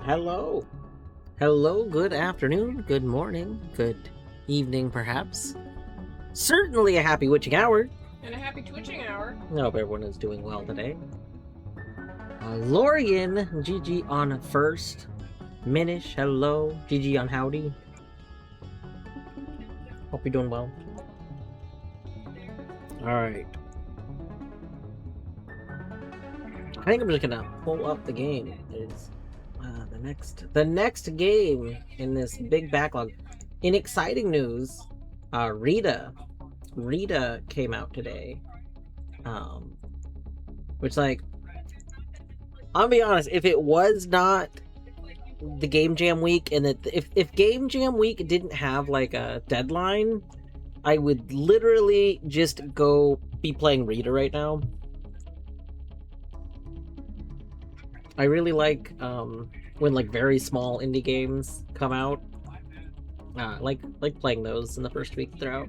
Hello. Hello, good afternoon, good morning, good evening, perhaps. Certainly a happy witching hour. And a happy twitching hour. I hope everyone is doing well today. Lorian, GG on first. Minish, hello. GG on howdy. Hope you're doing well. Alright. I think I'm just gonna pull up the game. It's the next game in this big backlog. In exciting news, Rita came out today. Which, like, I'll be honest, if it was not the Game Jam week, and if Game Jam week didn't have like a deadline, I would literally just go be playing Rita right now. I really like when like very small indie games come out. Like playing those in the first week they're out.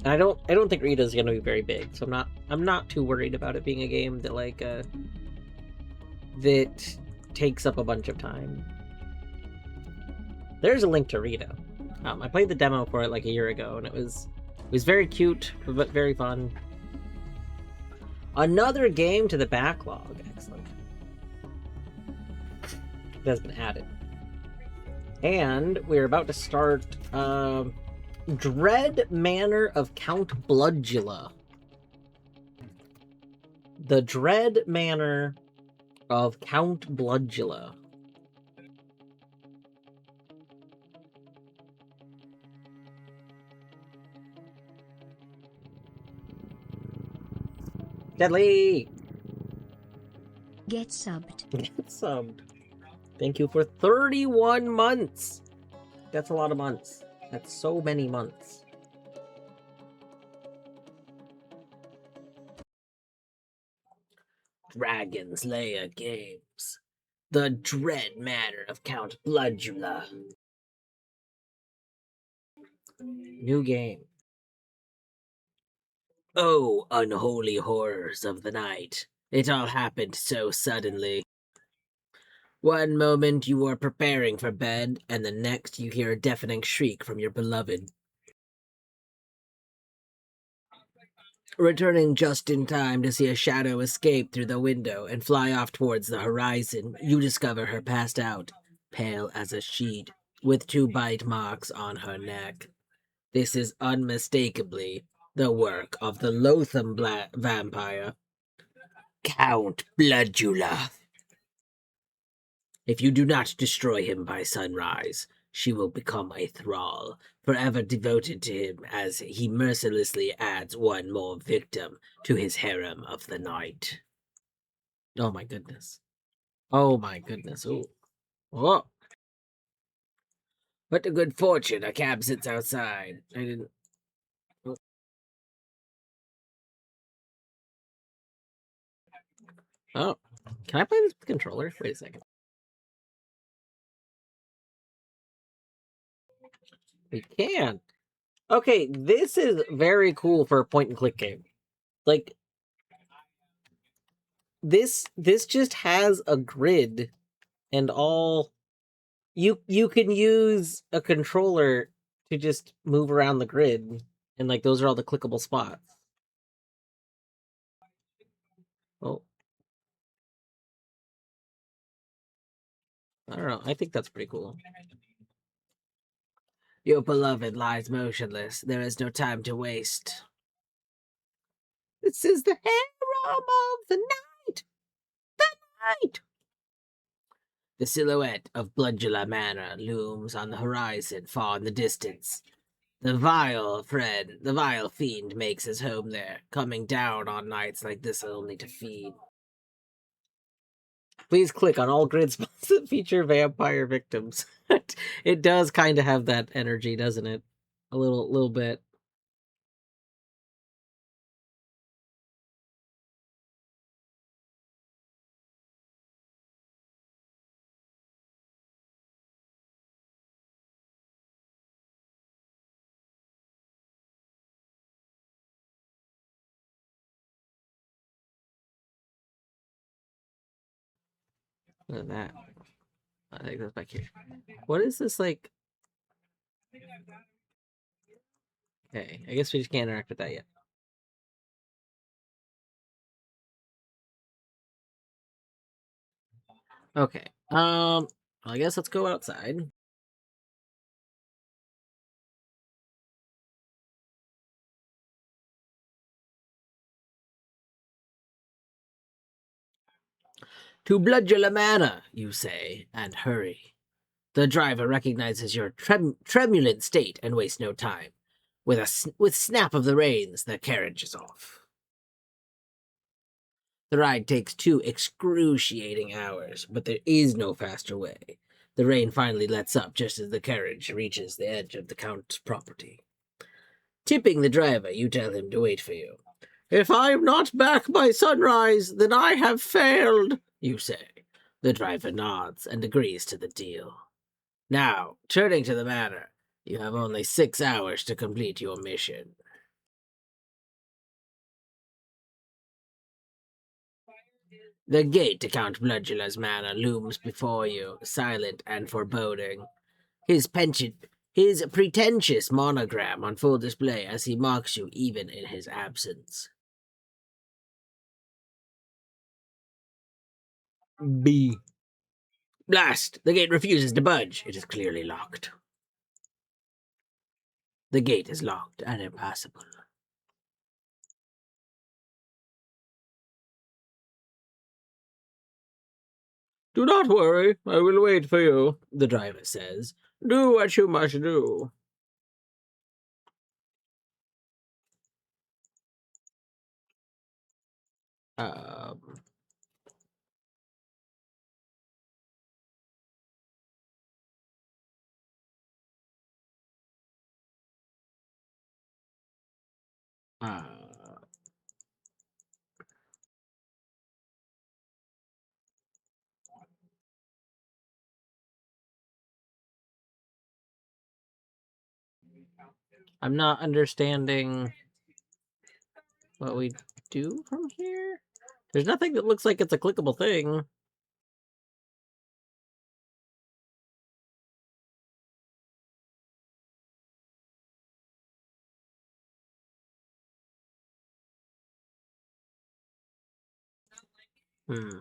And I don't think Rita's gonna be very big, so I'm not too worried about it being a game that like that takes up a bunch of time. There's a link to Rita. I played the demo for it like a year ago, and it was very cute but very fun. Another game to the backlog. Excellent. It has been added. And we're about to start Dread Manor of Count Bloodula. The Dread Manor of Count Bloodula. Deadly! Get subbed. Get subbed. Thank you for 31 months. That's a lot of months. That's so many months. Dragon's Lair Games. The Dread Manor of Count Bloodula. New game. Oh, unholy horrors of the night. It all happened so suddenly. One moment you are preparing for bed, and the next you hear a deafening shriek from your beloved. Returning just in time to see a shadow escape through the window and fly off towards the horizon, you discover her passed out, pale as a sheet, with 2 bite marks on her neck. This is unmistakably the work of the loathsome vampire, Count Bloodula. If you do not destroy him by sunrise, she will become a thrall, forever devoted to him as he mercilessly adds one more victim to his harem of the night. Oh my goodness. Oh my goodness. Ooh. Whoa. What a good fortune, a cab sits outside. I didn't... Oh. Can I play this with the controller? Wait a second. We can. Okay, this is very cool for a point and click game. Like, this just has a grid, and all you can use a controller to just move around the grid, and like those are all the clickable spots. Oh, I don't know. I think that's pretty cool. Your beloved lies motionless. There is no time to waste. This is the harem of the night. The night. The silhouette of Bloodula Manor looms on the horizon, far in the distance. The vile fiend makes his home there, coming down on nights like this only to feed. Please click on all grid spots that feature vampire victims. It does kind of have that energy, doesn't it? A little bit. Look at that. I think that's back here. What is this, like? Okay, I guess we just can't interact with that yet. Okay. I guess let's go outside. To Bloodula Manor, you say, and hurry. The driver recognizes your tremulant state and wastes no time. With snap of the reins, the carriage is off. The ride takes 2 excruciating hours, but there is no faster way. The rain finally lets up just as the carriage reaches the edge of the Count's property. Tipping the driver, you tell him to wait for you. If I am not back by sunrise, then I have failed, you say. The driver nods and agrees to the deal. Now, turning to the manor, you have only 6 hours to complete your mission. The gate to Count Bloodula's manor looms before you, silent and foreboding. His pretentious monogram on full display as he mocks you even in his absence. B. Blast! The gate refuses to budge. It is clearly locked. The gate is locked and impassable. Do not worry, I will wait for you, the driver says. Do what you must do. Um... Uh, I'm not understanding what we do from here. There's nothing that looks like it's a clickable thing. Hmm.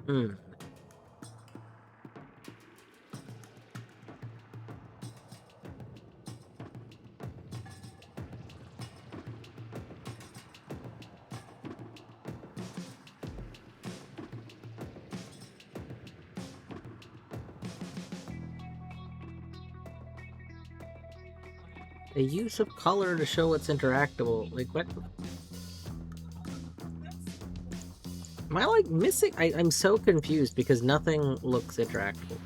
Hmm. The use of color to show what's interactable. Like, what? Am I, like, missing? I'm so confused because nothing looks interactable.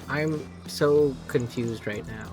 I'm so confused right now.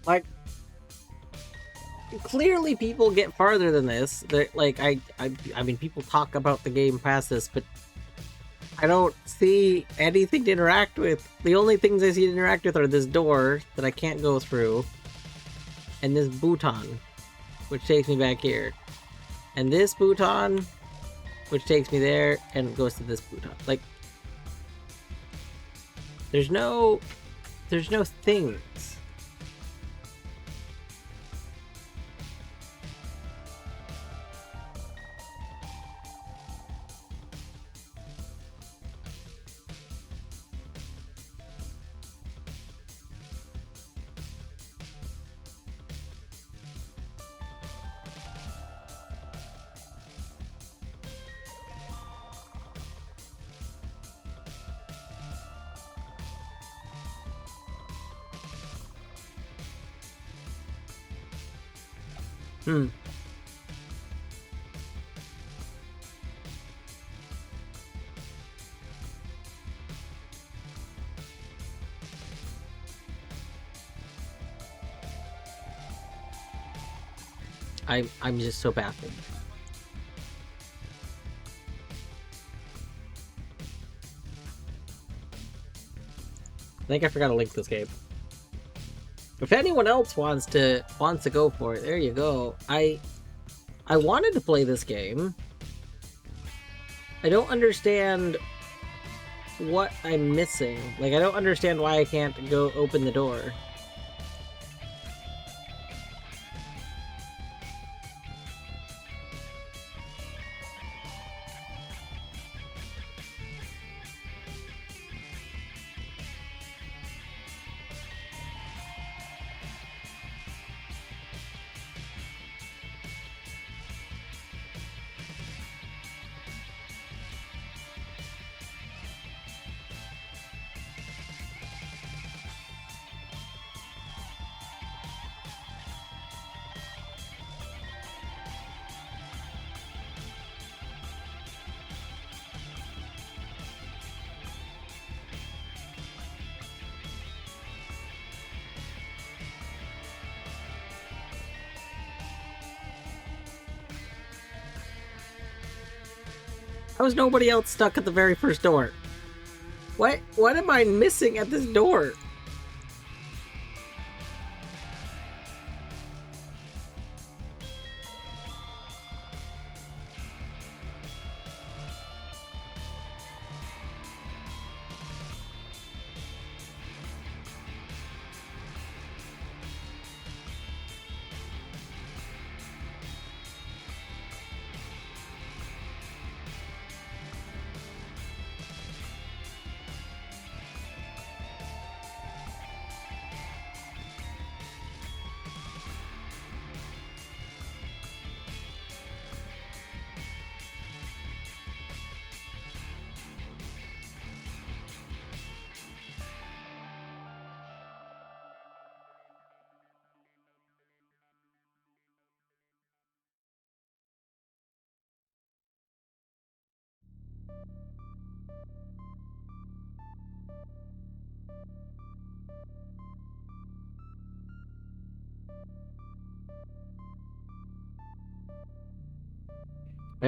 Like, clearly people get farther than this. Like, I mean, people talk about the game past this, but I don't see anything to interact with. The only things I see to interact with are this door that I can't go through, and this bouton, which takes me back here, and this bouton, which takes me there and goes to this bouton. Like, there's no things. Hmm. I'm just so baffled. I think I forgot to link this game. If anyone else wants to go for it, there you go. I wanted to play this game. I don't understand what I'm missing. Like, I don't understand why I can't go open the door. How is nobody else stuck at the very first door? What am I missing at this door?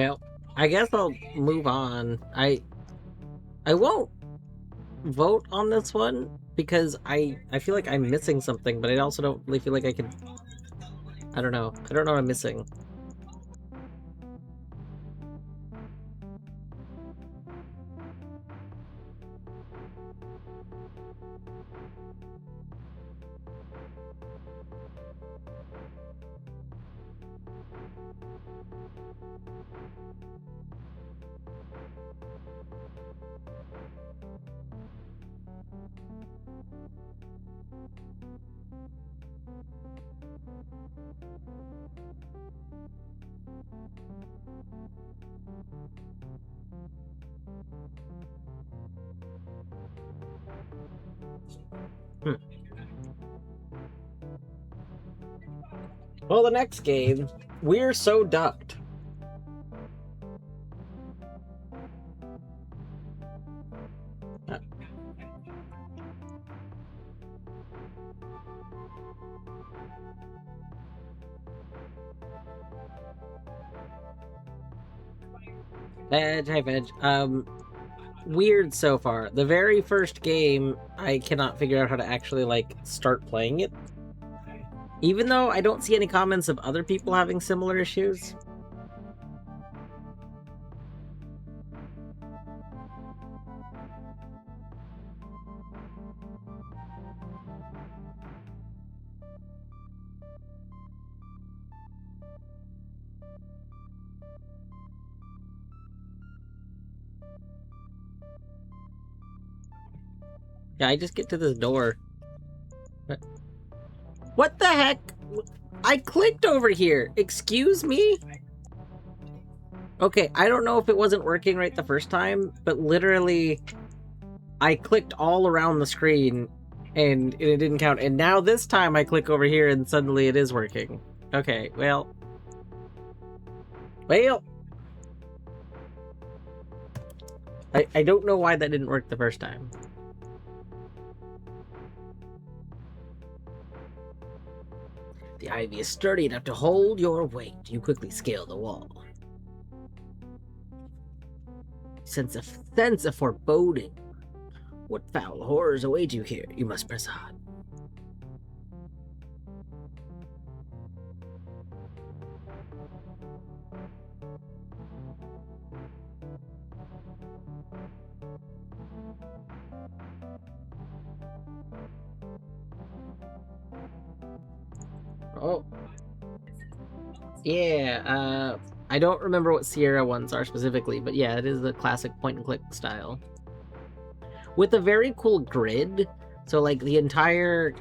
Well, I guess I'll move on. I won't vote on this one because I feel like I'm missing something, but I also don't really feel like I can. I don't know. I don't know what I'm missing. Hmm. Well, the next game, We're So Ducked. Veg, hi Veg. Weird so far. The very first game, I cannot figure out how to actually, like, start playing it. Even though I don't see any comments of other people having similar issues. Yeah, I just get to this door. What the heck? I clicked over here. Excuse me? Okay, I don't know if it wasn't working right the first time, but literally, I clicked all around the screen and it didn't count. And now this time I click over here and suddenly it is working. Okay, well. Well. I don't know why that didn't work the first time. The ivy is sturdy enough to hold your weight. You quickly scale the wall. Sense of foreboding. What foul horrors await you here? You must press on. Oh. Yeah, I don't remember what Sierra ones are specifically, but yeah, it is the classic point-and-click style. With a very cool grid, so like the entire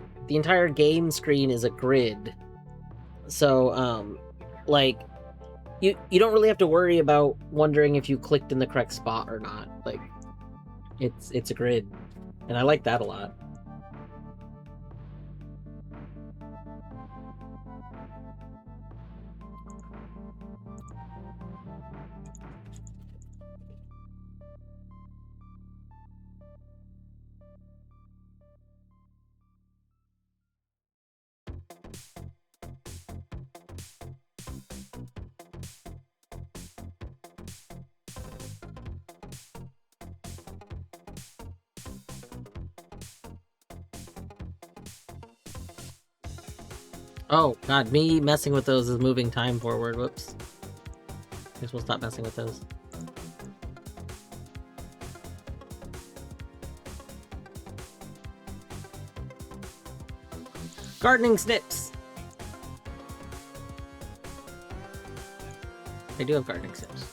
game screen is a grid. So, like, you don't really have to worry about wondering if you clicked in the correct spot or not. Like, it's a grid, and I like that a lot. Oh, God, me messing with those is moving time forward. Whoops. I guess we'll stop messing with those. Gardening snips! I do have gardening snips.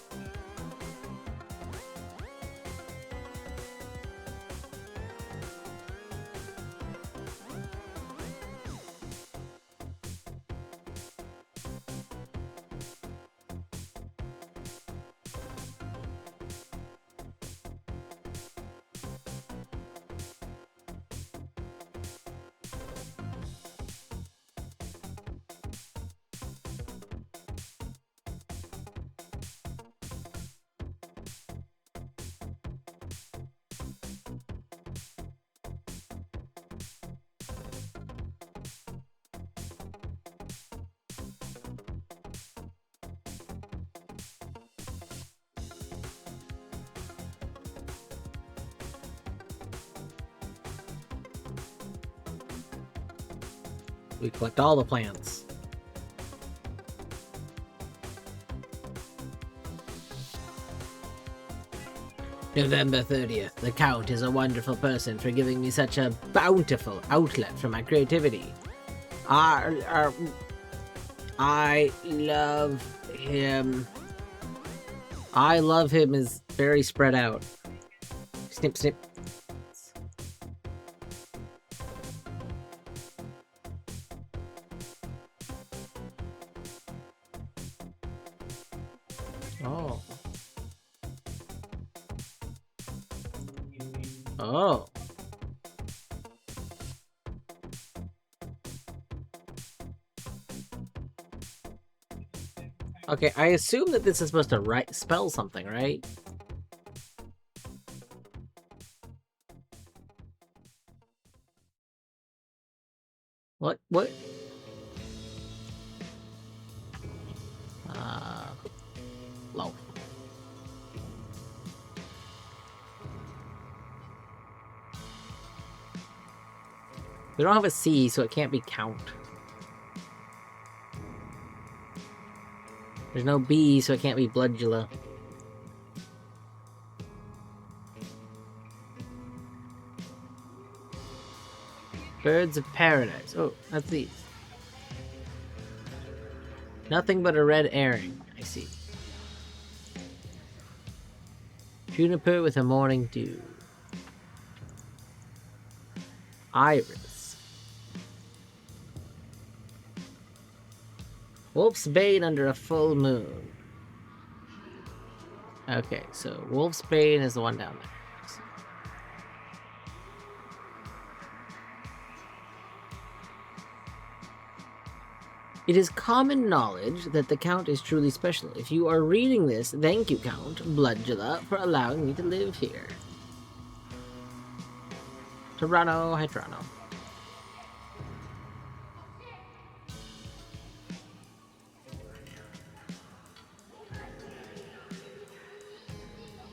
We collect all the plants. November 30th. The Count is a wonderful person for giving me such a bountiful outlet for my creativity. I love him. I love him is very spread out. Snip, snip. Oh. Oh. Okay, I assume that this is supposed to spell something, right? What? What? Low. We don't have a C, so it can't be count. There's no B, so it can't be bloodula. Birds of Paradise. Oh, that's these. Nothing but a red herring. I see. Juniper with a morning dew. Iris. Wolf's Bane under a full moon. Okay, so Wolf's Bane is the one down there. It is common knowledge that the Count is truly special. If you are reading this, thank you, Count Bloodula, for allowing me to live here. Toronto, hi Toronto.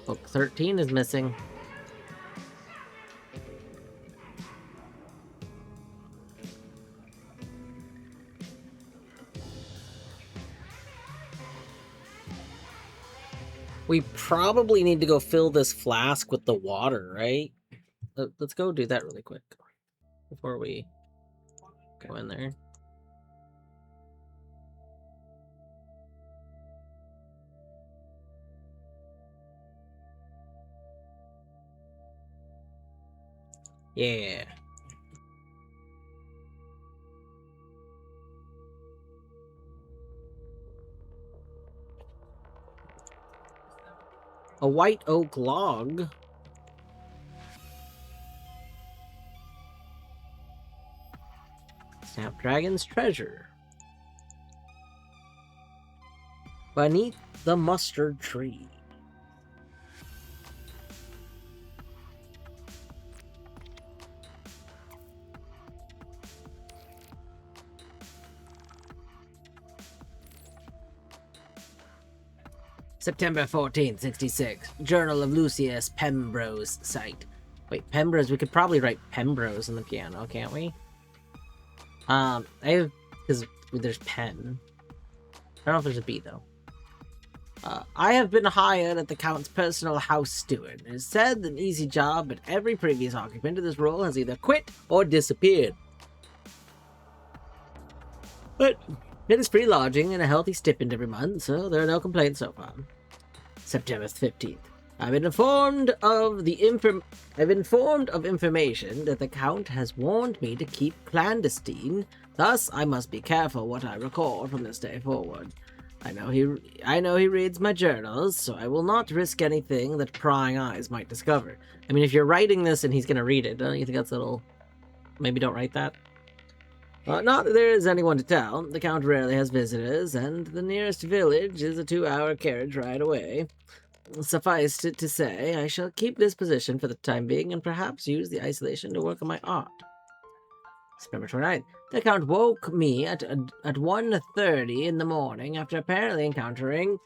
Book 13 is missing. We probably need to go fill this flask with the water, right? Let's go do that really quick before we go in there. Yeah. A white oak log. Snapdragon's treasure. Beneath the mustard tree. September 14th, 66. Journal of Lucius Pembrose site. Wait, Pembrose? We could probably write Pembrose on the piano, can't we? Because there's pen. I don't know if there's a B, though. I have been hired at the Count's personal house steward. It is said an easy job, but every previous occupant of this role has either quit or disappeared. But it is free lodging and a healthy stipend every month, so there are no complaints so far. September 15th. I've been informed of information that the Count has warned me to keep clandestine. Thus, I must be careful what I record from this day forward. I know he reads my journals, so I will not risk anything that prying eyes might discover. I mean, if you're writing this and he's going to read it, don't you think that's a little... Maybe don't write that? Not that there is anyone to tell. The Count rarely has visitors, and the nearest village is a 2-hour carriage ride away. Suffice it to say, I shall keep this position for the time being, and perhaps use the isolation to work on my art. September 29th. The Count woke me at 1:30 in the morning after apparently encountering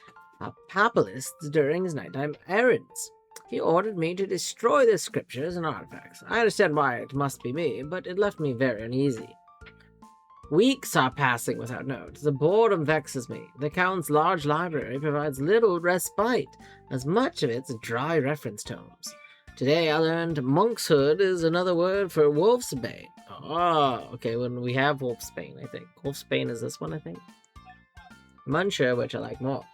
papalists during his nighttime errands. He ordered me to destroy the scriptures and artifacts. I understand why it must be me, but it left me very uneasy. Weeks are passing without notes. The boredom vexes me. The Count's large library provides little respite, as much of it's dry reference tomes. Today I learned monkshood is another word for wolfsbane. Oh, okay, when we have wolfsbane, I think. Wolfsbane is this one, I think. I'm unsure which I like more.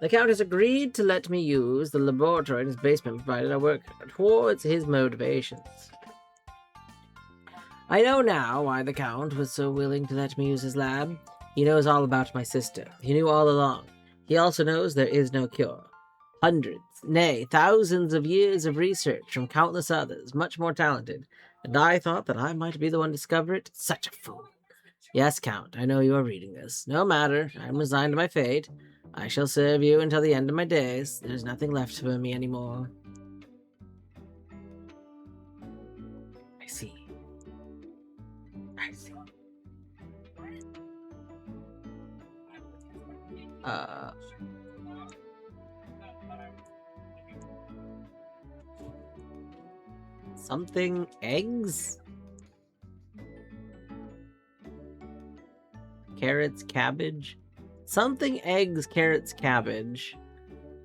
The Count has agreed to let me use the laboratory in his basement provided I work towards his motivations. I know now why the Count was so willing to let me use his lab. He knows all about my sister. He knew all along. He also knows there is no cure. Hundreds, nay, thousands of years of research from countless others, much more talented, and I thought that I might be the one to discover it. Such a fool. Yes, Count, I know you are reading this. No matter, I am resigned to my fate. I shall serve you until the end of my days. There's nothing left for me anymore. I see. I see. Something eggs? Carrots, cabbage? Something eggs, carrots, cabbage.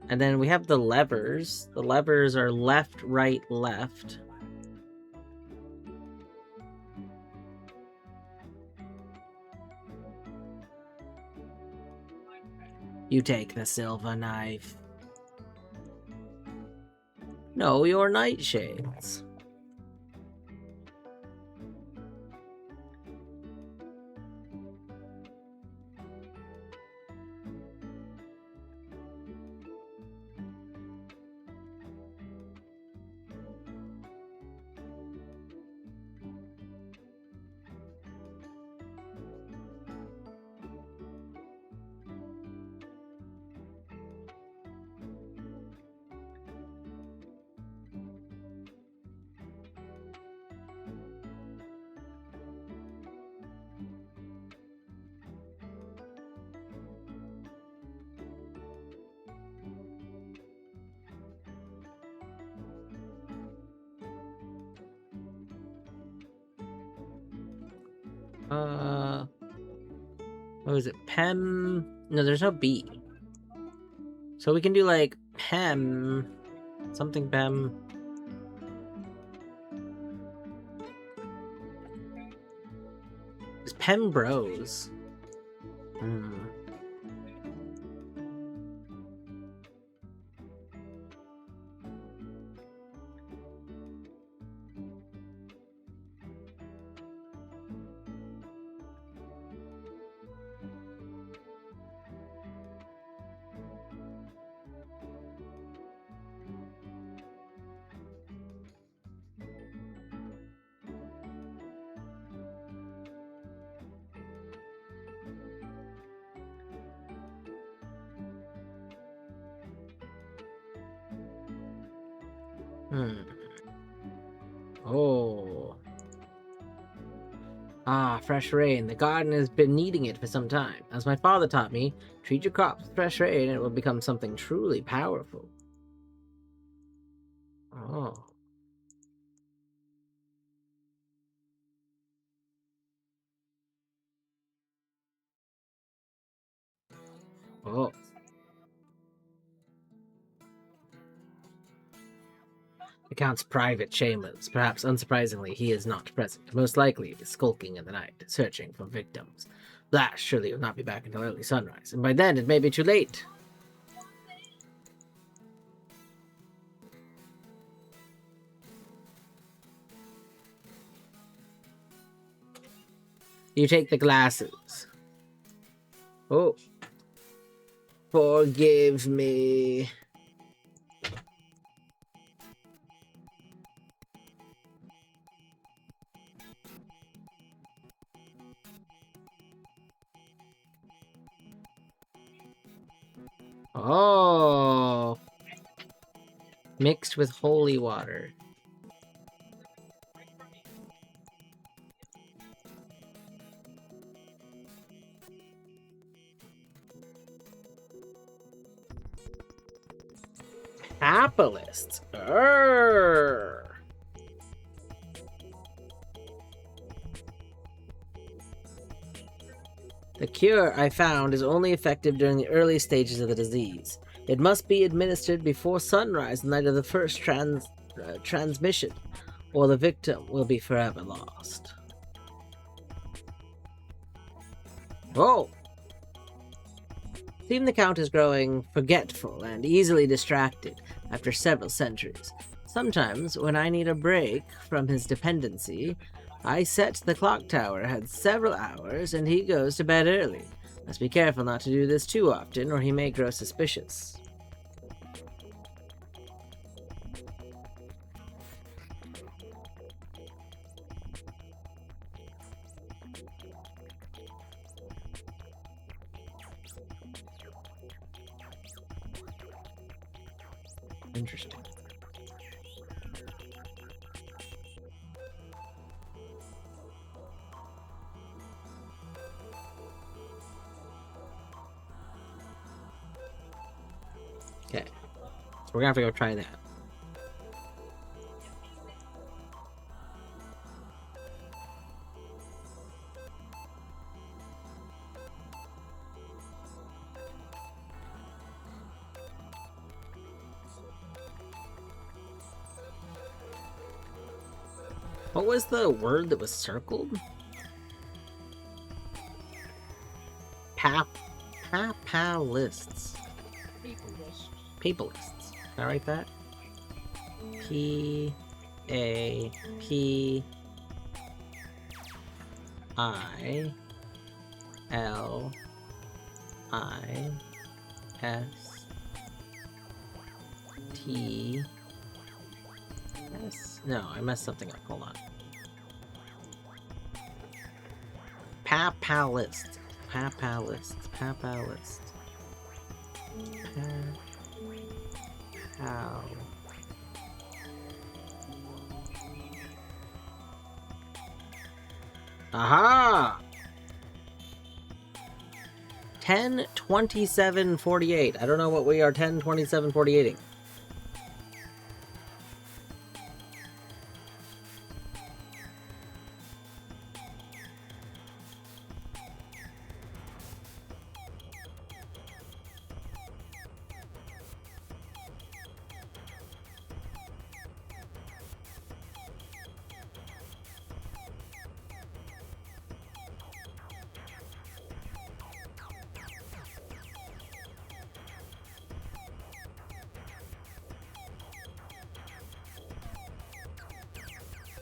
And then we have the levers. The levers are left, right, left. You take the silver knife. No, your nightshades. What was it? Pem? No, there's no B. So we can do like Pem. Something Pem. It's Pem Bros. Oh. Ah, fresh rain. The garden has been needing it for some time. As my father taught me, treat your crops with fresh rain and it will become something truly powerful. Oh. Oh. The Count's private chambers. Perhaps unsurprisingly, he is not present. Most likely, he is skulking in the night, searching for victims. Blash surely will not be back until early sunrise, and by then it may be too late. You take the glasses. Oh. Forgive me. Oh. Mixed with holy water. Capitalists. Urgh. The cure I found is only effective during the early stages of the disease. It must be administered before sunrise the night of the first transmission, or the victim will be forever lost. Oh! Seems the Count is growing forgetful and easily distracted after several centuries. Sometimes, when I need a break from his dependency, I set the clock tower at several hours and he goes to bed early. Must be careful not to do this too often or he may grow suspicious. Interesting. Okay. So we're gonna have to go try that. What was the word that was circled? Papalists. People list. Papalists. Can I write that? P A P I L I S T S. No, I messed something up. Hold on. Papalist. Papalist. Papalist. Pal. Aha! 10:27:48. I don't know what we are 10:27:48ing.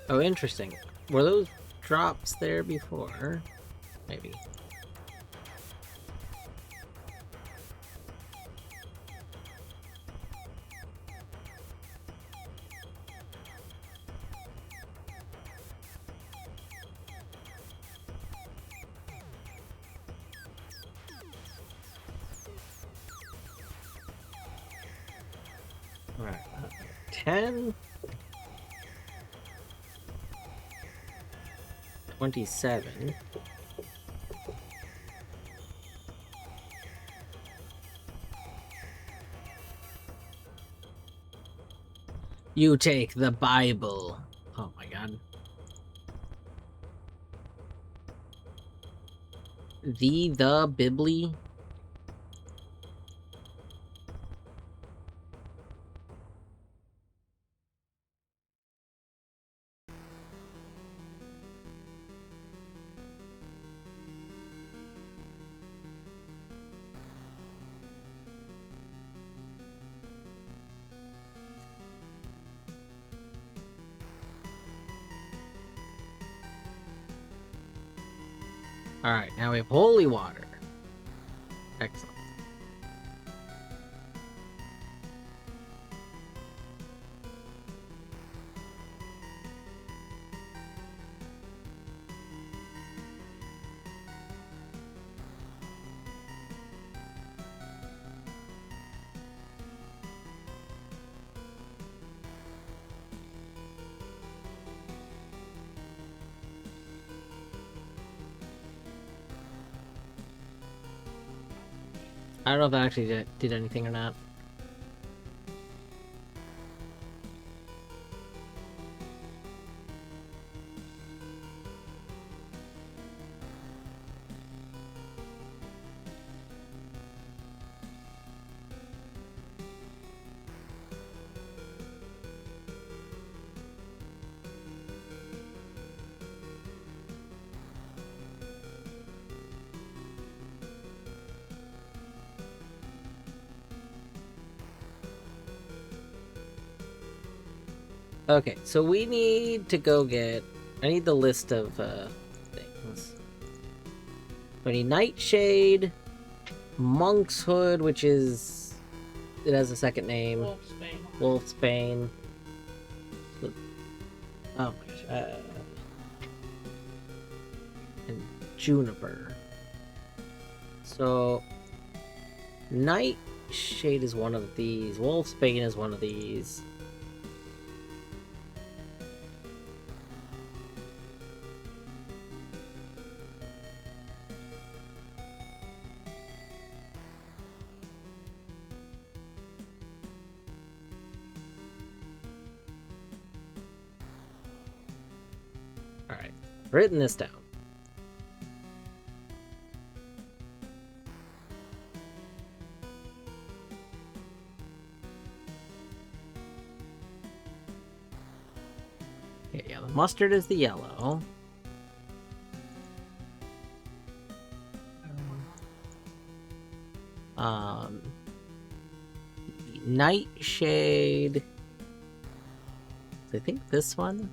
Oh, interesting. Were those drops there before? Maybe. Alright. 10:27. You take the Bible. Oh my god. The Bibli. Alright, now we have holy water. Excellent. I don't know if that actually did anything or not. Okay, so we need to go get... I need the list of things. We need Nightshade, Monk's Hood, which is... It has a second name. Wolfsbane. Wolfsbane. Oh my gosh. And Juniper. So... Nightshade is one of these. Wolfsbane is one of these. Alright. Written this down. Okay, yeah, the mustard is the yellow. Nightshade. I think this one.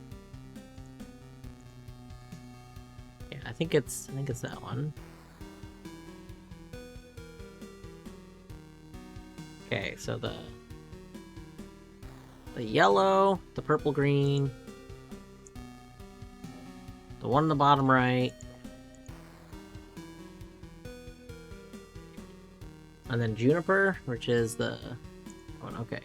Yeah, I think it's that one. Okay, so the yellow, the purple green, the one in the bottom right, and then Juniper, which is the one. Okay.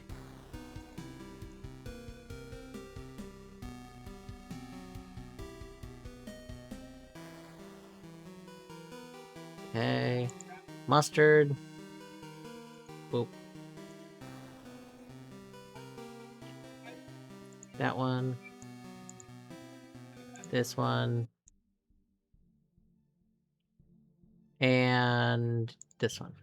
Okay. Mustard. Boop. That one. This one. And this one.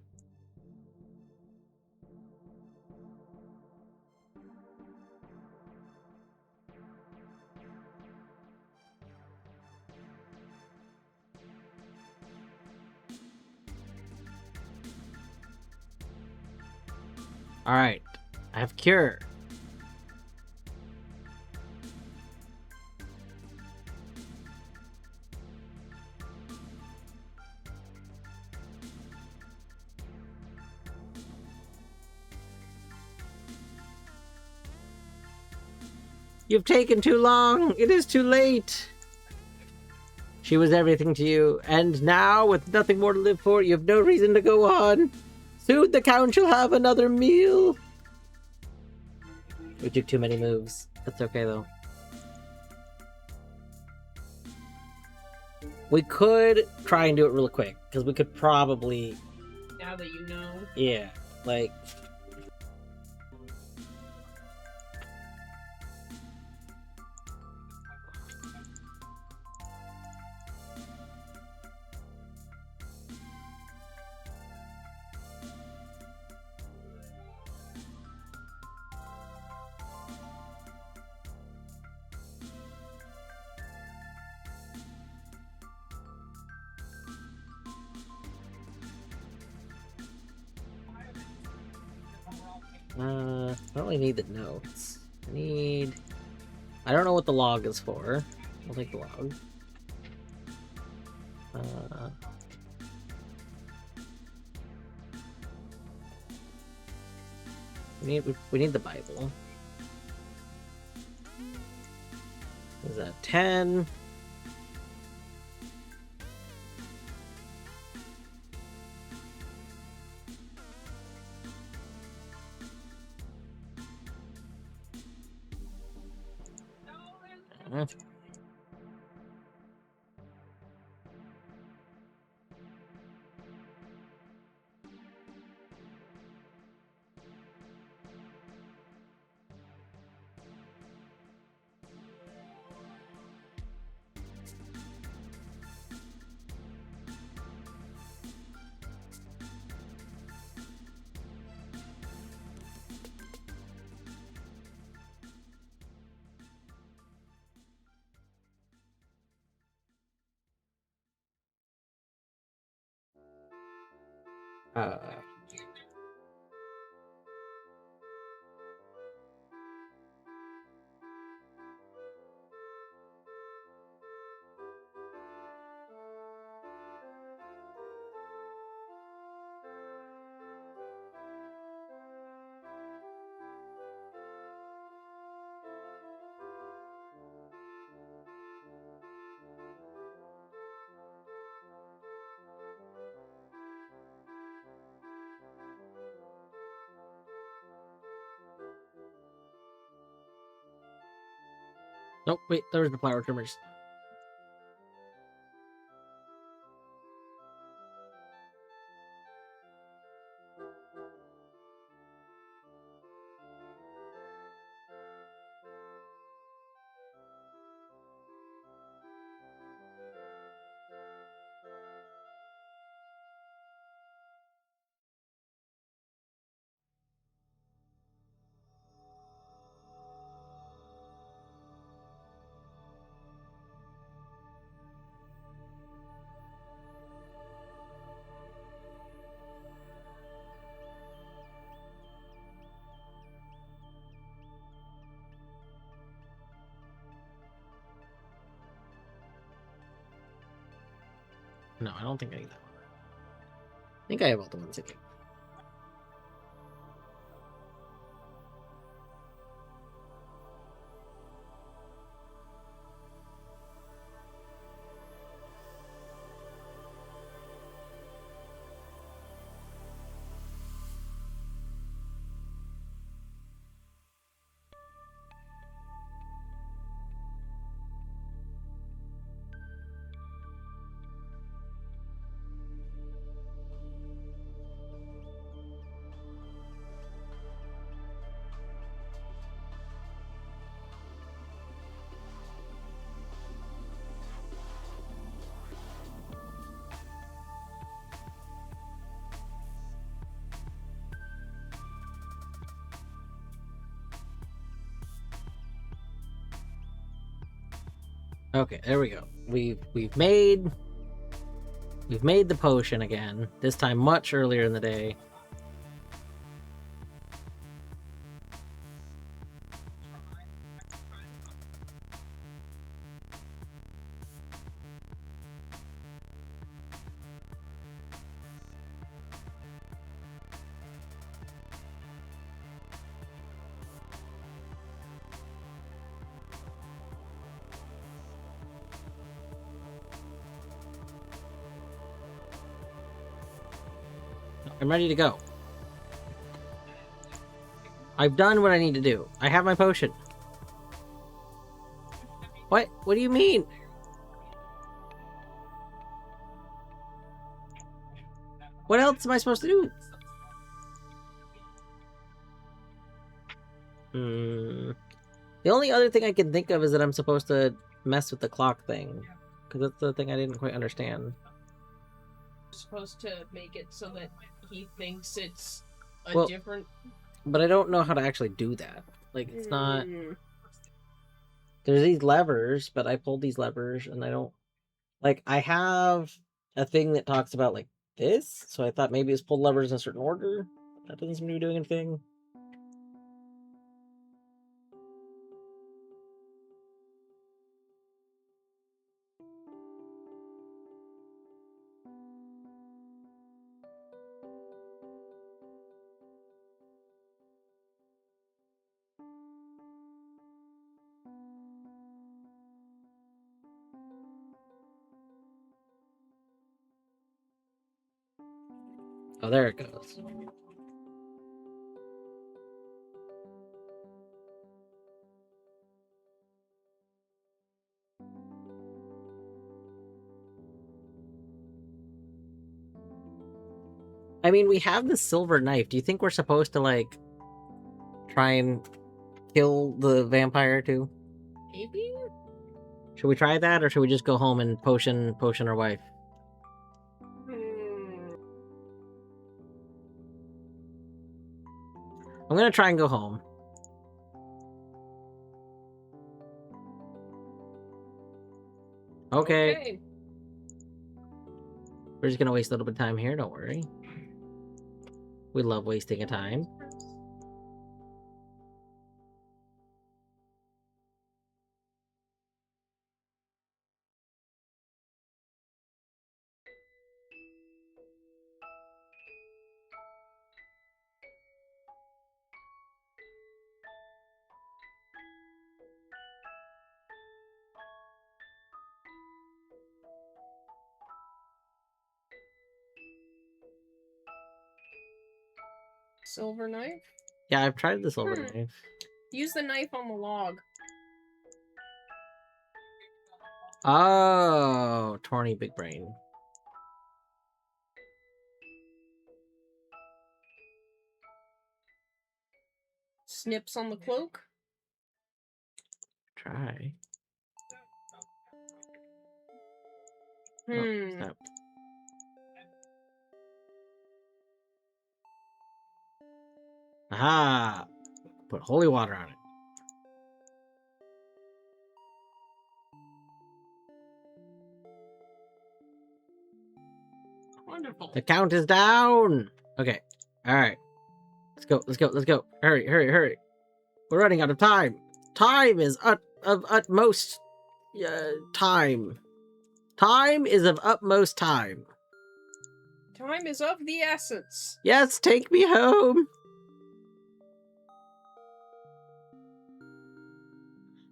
Alright. I have cure. You've taken too long! It is too late! She was everything to you, and now, with nothing more to live for, you have no reason to go on. Soon the Count shall have another meal. We took too many moves. That's okay, though. We could try and do it real quick, because we could probably... Now that you know. Yeah, like... I don't really need the notes. I don't know what the log is for. I'll take the log. We need the Bible. Is that 10? Uh, Nope, wait, there's the flower trimmers. No, I don't think I need that one. I think I have all the ones I need. Okay, there we go. We've made the potion again. This time much earlier in the day. I'm ready to go. I've done what I need to do. I have my potion. What? What do you mean? What else am I supposed to do? The only other thing I can think of is that I'm supposed to mess with the clock thing. Because that's the thing I didn't quite understand. Supposed to make it so that he thinks it's a different. But I don't know how to actually do that. Like, it's not. There's these levers, but I pulled these levers and I don't. Like, I have a thing that talks about, like, this. So I thought maybe it's pulled levers in a certain order. That doesn't seem to be doing anything. Oh, there it goes. I mean, we have the silver knife. Do you think we're supposed to, like, try and kill the vampire too? Maybe? Should we try that, or should we just go home and potion our wife? I'm gonna try and go home. Okay. We're just gonna waste a little bit of time here, don't worry. We love wasting a time. Silver knife? Yeah, I've tried the silver knife. Use the knife on the log. Oh, Torny Big Brain. Snips on the cloak. Try. Hmm. Oh, snap. Aha! Put holy water on it. Wonderful. The count is down! Okay. Alright. Let's go, let's go, let's go. Hurry, hurry, hurry. We're running out of time. Time is of utmost time. Time is of utmost time. Time is of the essence. Yes, take me home.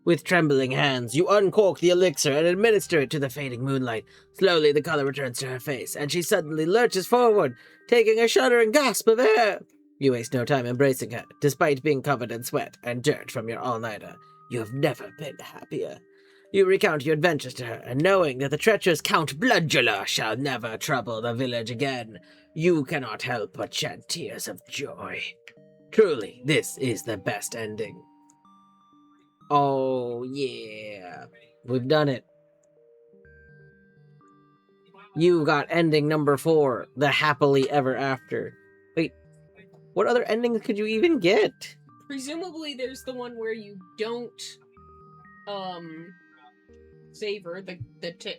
With trembling hands, you uncork the elixir and administer it to the fading moonlight. Slowly, the color returns to her face, and she suddenly lurches forward, taking a shuddering gasp of air. You waste no time embracing her. Despite being covered in sweat and dirt from your all-nighter, you have never been happier. You recount your adventures to her, and knowing that the treacherous Count Bloodula shall never trouble the village again, you cannot help but shed tears of joy. Truly, this is the best ending. Oh, yeah. We've done it. You got ending number 4, the happily ever after. Wait, what other endings could you even get? Presumably there's the one where you don't, savor the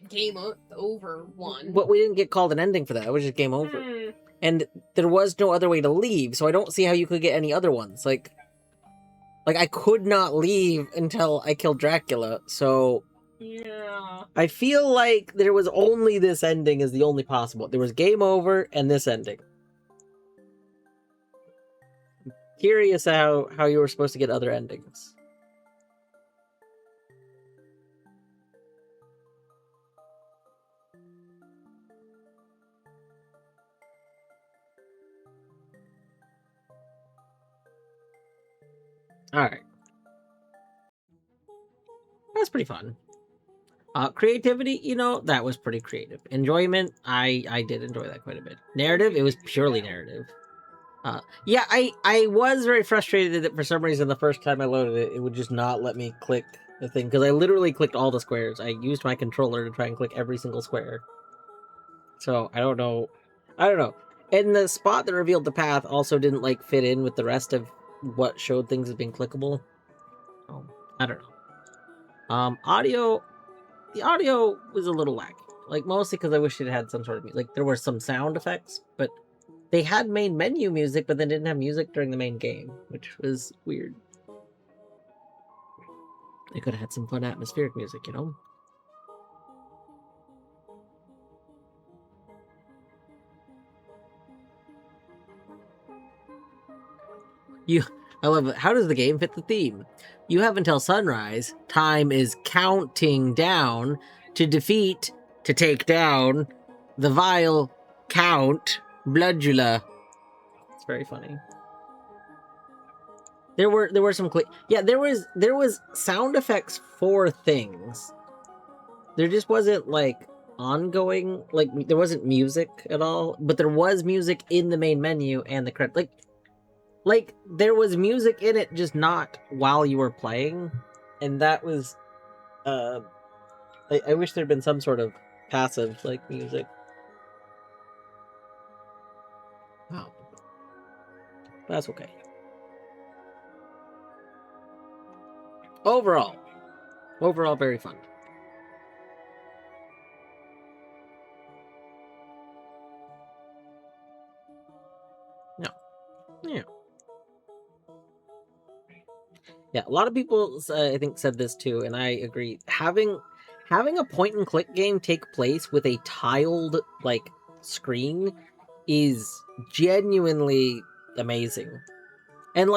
game over one. But we didn't get called an ending for that. It was just game over. Hmm. And there was no other way to leave, so I don't see how you could get any other ones. Like I could not leave until I killed Dracula, so Yeah. I feel like there was only this ending is the only possible. There was game over and this ending. Curious how you were supposed to get other endings. Alright. That's pretty fun. Creativity, that was pretty creative. Enjoyment, I did enjoy that quite a bit. Narrative, it was purely narrative. Yeah, I was very frustrated that for some reason the first time I loaded it, it would just not let me click the thing, because I literally clicked all the squares. I used my controller to try and click every single square. So, I don't know. And the spot that revealed the path also didn't, fit in with the rest of what showed things as being clickable. Oh, I don't know. The audio was a little laggy. Mostly because I wish it had some sort of music. There were some sound effects, but they had main menu music, but they didn't have music during the main game, which was weird. They could have had some fun atmospheric music, I love it. How does the game fit the theme? You have until sunrise. Time is counting down to take down the vile Count Bloodula. It's very funny. There were some there was sound effects for things. There just wasn't ongoing, there wasn't music at all, but there was music in the main menu and the credit. There was music in it, just not while you were playing, and that was I wish there'd been some sort of passive music. Oh. That's okay. Overall very fun. No. Yeah. Yeah, a lot of people I think said this too, and I agree. Having a point and click game take place with a tiled screen is genuinely amazing. And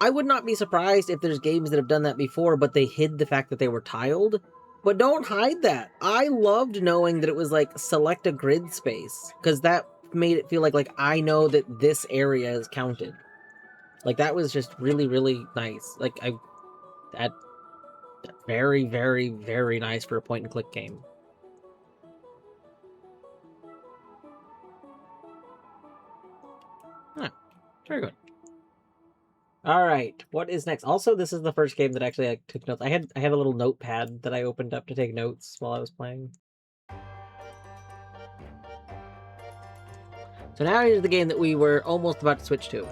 I would not be surprised if there's games that have done that before, but they hid the fact that they were tiled. But don't hide that. I loved knowing that it was select a grid space, because that made it feel like I know that this area is counted. That was just really, really nice. Very, very, very nice for a point-and-click game. Huh. Very good. All right, what is next? Also, this is the first game that actually I took notes. I had a little notepad that I opened up to take notes while I was playing. So now here's the game that we were almost about to switch to.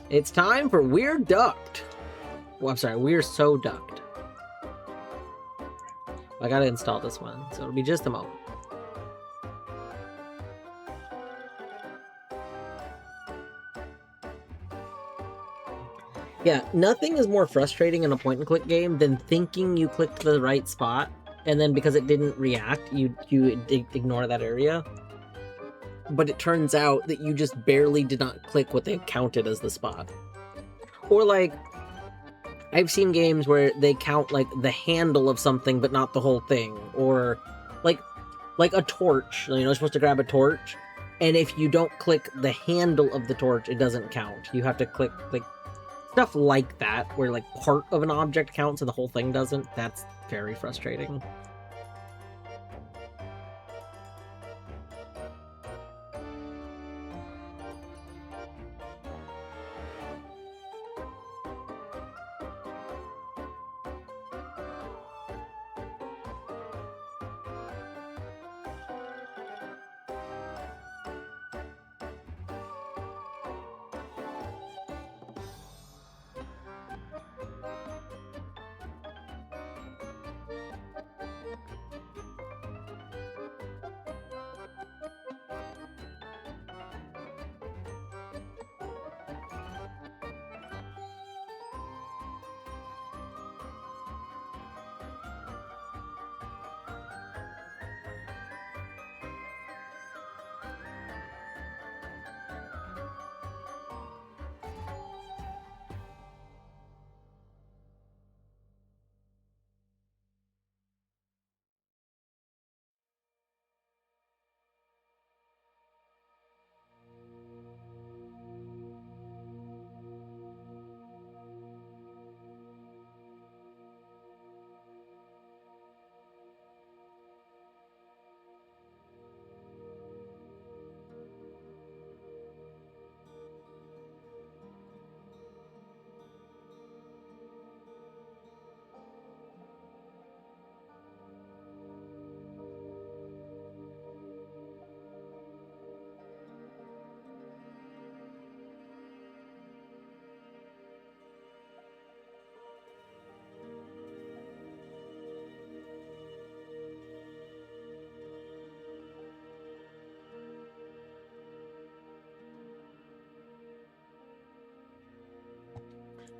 It's time for We're Ducked. Well, I'm sorry, We're So Ducked. I gotta install this one, so it'll be just a moment. Yeah, nothing is more frustrating in a point-and-click game than thinking you clicked the right spot, and then because it didn't react, you ignore that area. But it turns out that you just barely did not click what they counted as the spot. Or like, I've seen games where they count like the handle of something but not the whole thing. Or like a torch. You're supposed to grab a torch, and if you don't click the handle of the torch, it doesn't count. You have to click like stuff like that, where like part of an object counts and the whole thing doesn't. That's very frustrating.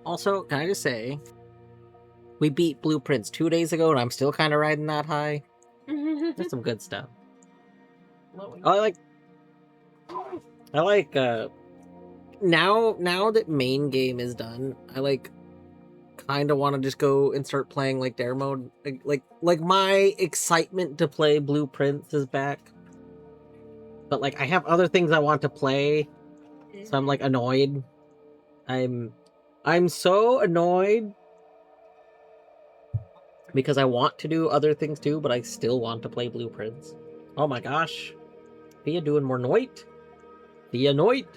Also, can I just say, we beat Blueprints 2 days ago, and I'm still kind of riding that high. That's some good stuff. I like, now that main game is done, I kind of want to just go and start playing like dare mode. Like my excitement to play Blueprints is back. But like I have other things I want to play, so I'm like annoyed. I'm so annoyed because I want to do other things too, but I still want to play Blueprints. Oh my gosh. Thea doing more Noit? Thea Noit?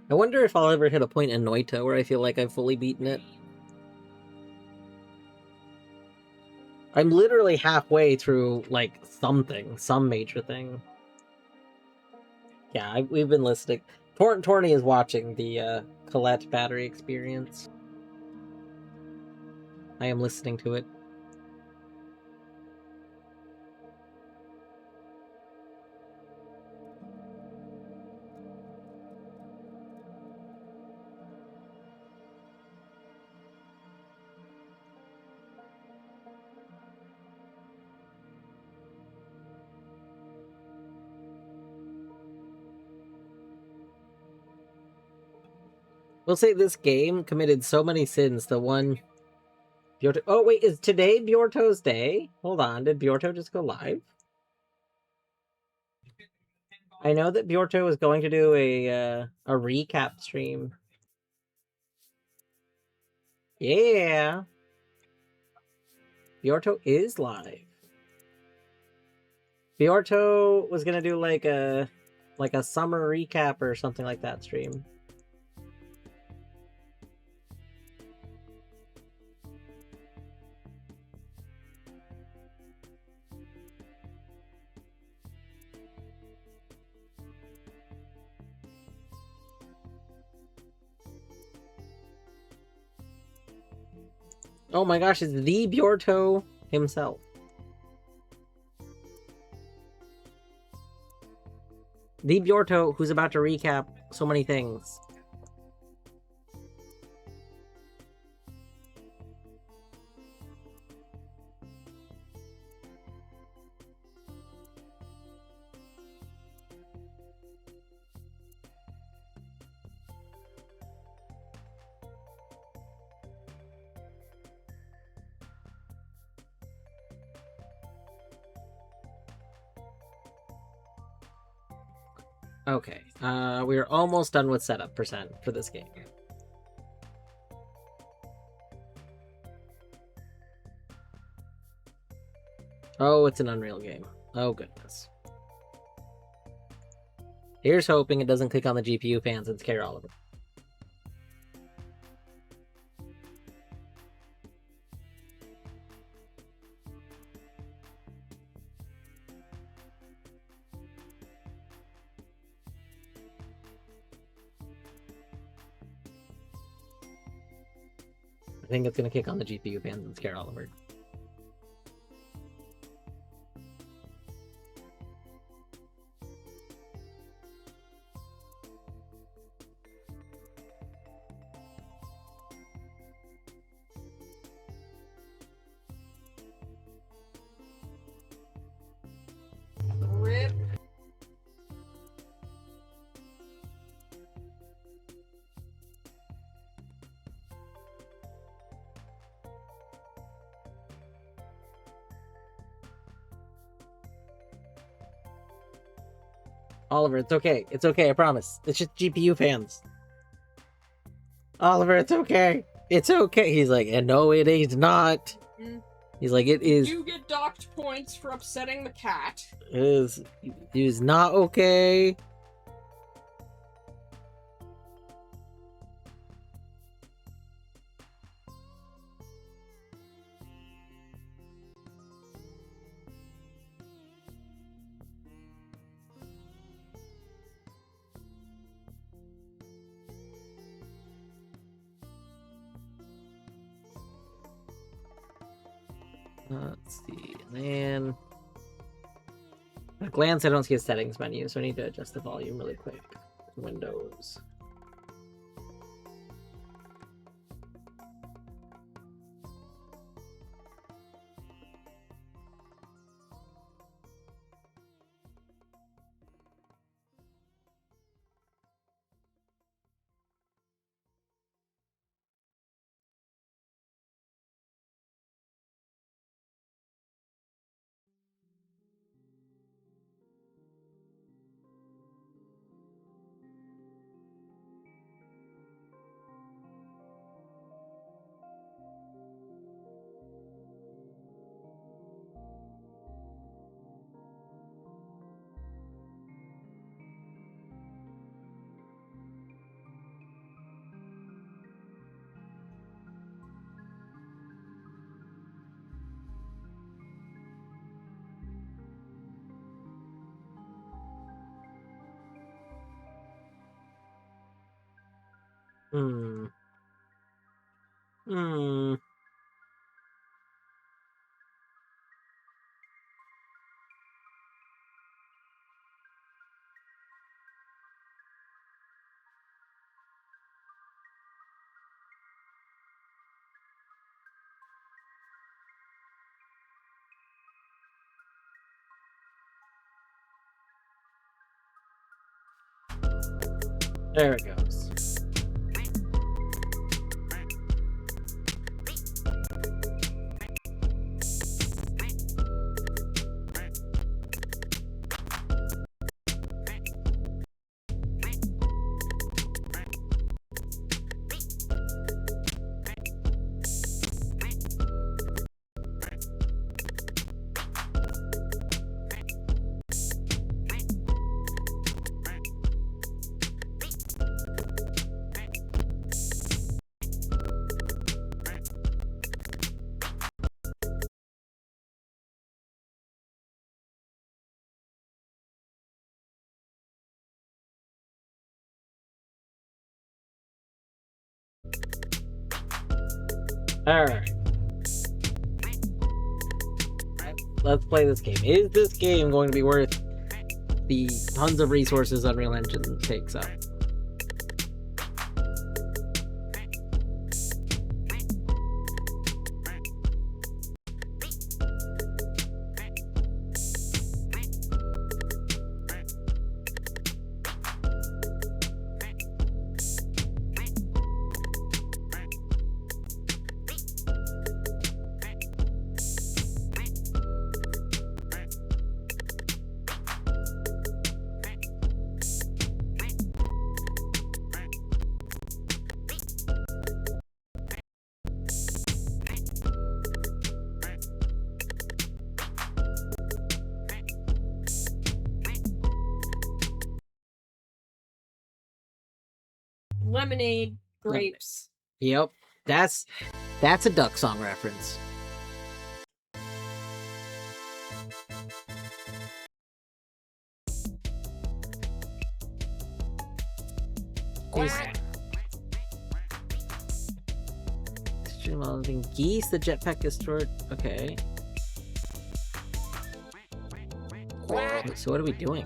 I wonder if I'll ever hit a point in Noita where I feel like I've fully beaten it. I'm literally halfway through, like, something. Some major thing. Yeah, we've been listening. Torny is watching the Colette battery experience. I am listening to it. We'll say this game committed so many sins. The one Byorto. Oh wait, is today Byorto's day? Hold on, did Byorto just go live? I know that Byorto was going to do a recap stream. Yeah. Byorto is live. Byorto was gonna do like a summer recap or something like that stream. Oh my gosh, it's the Byorto himself. The Byorto who's about to recap so many things. Okay, we're almost done with setup percent for this game. Oh, it's an Unreal game. Oh, goodness. Here's hoping it doesn't click on the GPU fans and scare Oliver. I think it's going to kick on the GPU fans and scare Oliver. Rip. Oliver, it's okay. It's okay, I promise. It's just GPU fans. Oliver, it's okay. It's okay. He's like, and no, it is not. He's like, it is. You get docked points for upsetting the cat. It is not okay. Let's see, and then at a glance I don't see a settings menu, so I need to adjust the volume really quick. Windows. Hmm. There it goes. Alright. Let's play this game. Is this game going to be worth the tons of resources Unreal Engine takes up? Lemonade, grapes. Yep. That's a duck song reference. Stream modeling geese, the jetpack is stored. Okay. Wait, so what are we doing?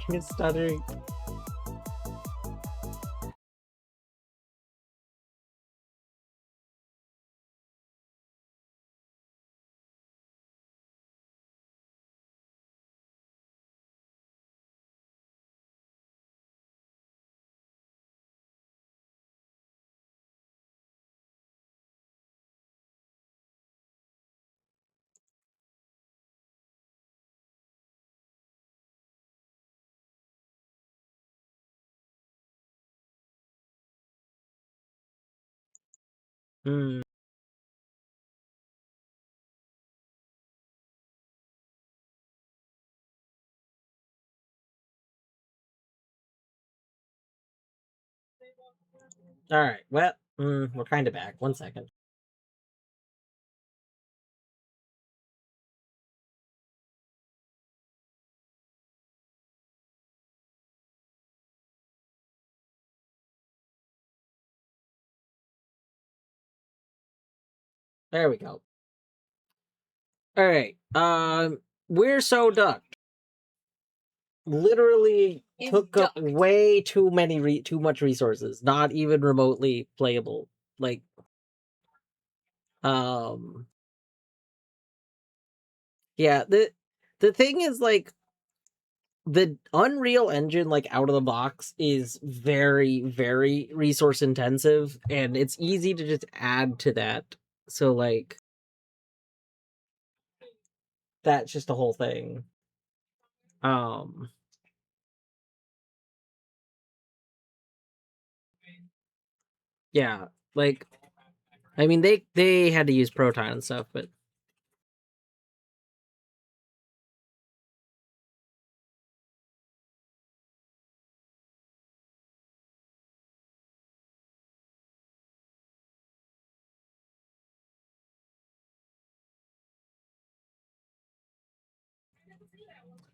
It's stuttering. Hmm. Alright, well, we're kind of back. 1 second. There we go. Alright, we're so ducked. Literally Is took up ducked. way too much resources. Not even remotely playable. Like, yeah, the thing is, like, the Unreal Engine, like, out of the box is very, very resource intensive, and it's easy to just add to that. So, like, that's just the whole thing. Yeah, like, I mean, they had to use Proton and stuff, but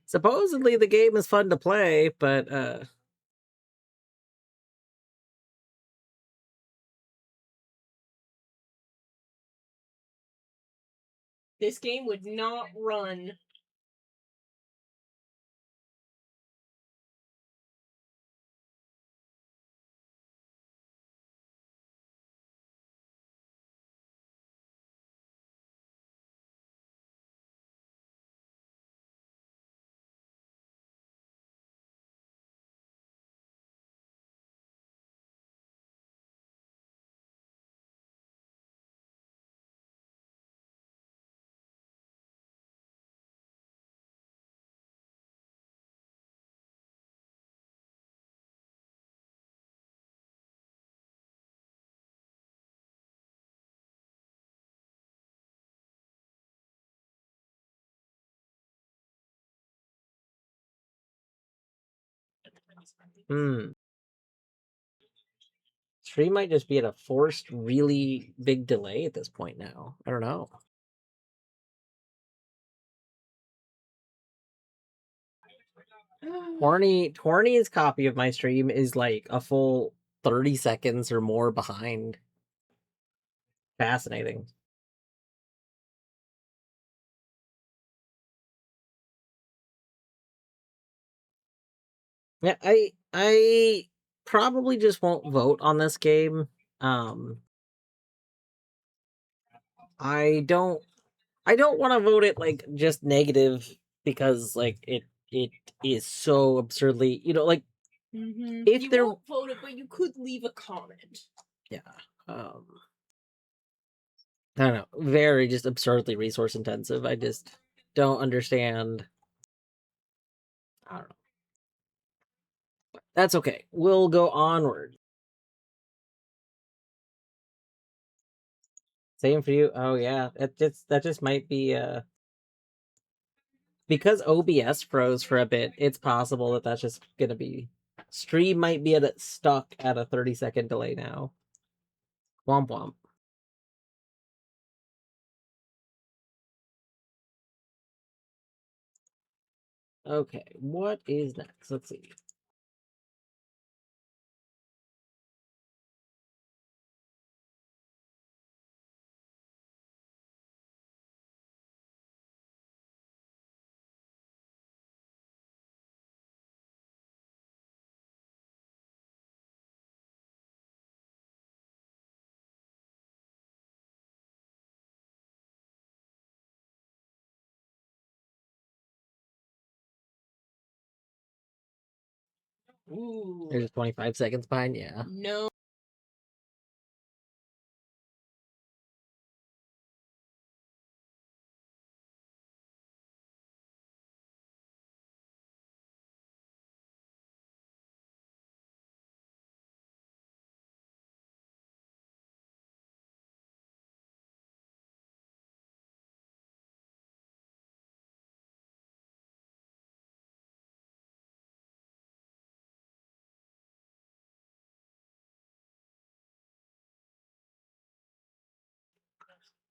supposedly the game is fun to play, but This game would not run. hmm. Stream might just be at a forced, really big delay at this point now. I don't know. Torny's copy of my stream is like a full 30 seconds or more behind. Fascinating. Yeah, I probably just won't vote on this game. I don't want to vote it like just negative because like it is so absurdly, like if you there won't vote it, but you could leave a comment. yeah. I don't know, very just absurdly resource intensive. I just don't understand. I don't know. That's okay. We'll go onward. Same for you. Oh yeah, that just might be because OBS froze for a bit. It's possible that that's just gonna be stream might be stuck at a 30-second delay now. Womp womp. Okay, what is next? Let's see. Ooh. There's 25 seconds behind, yeah. No.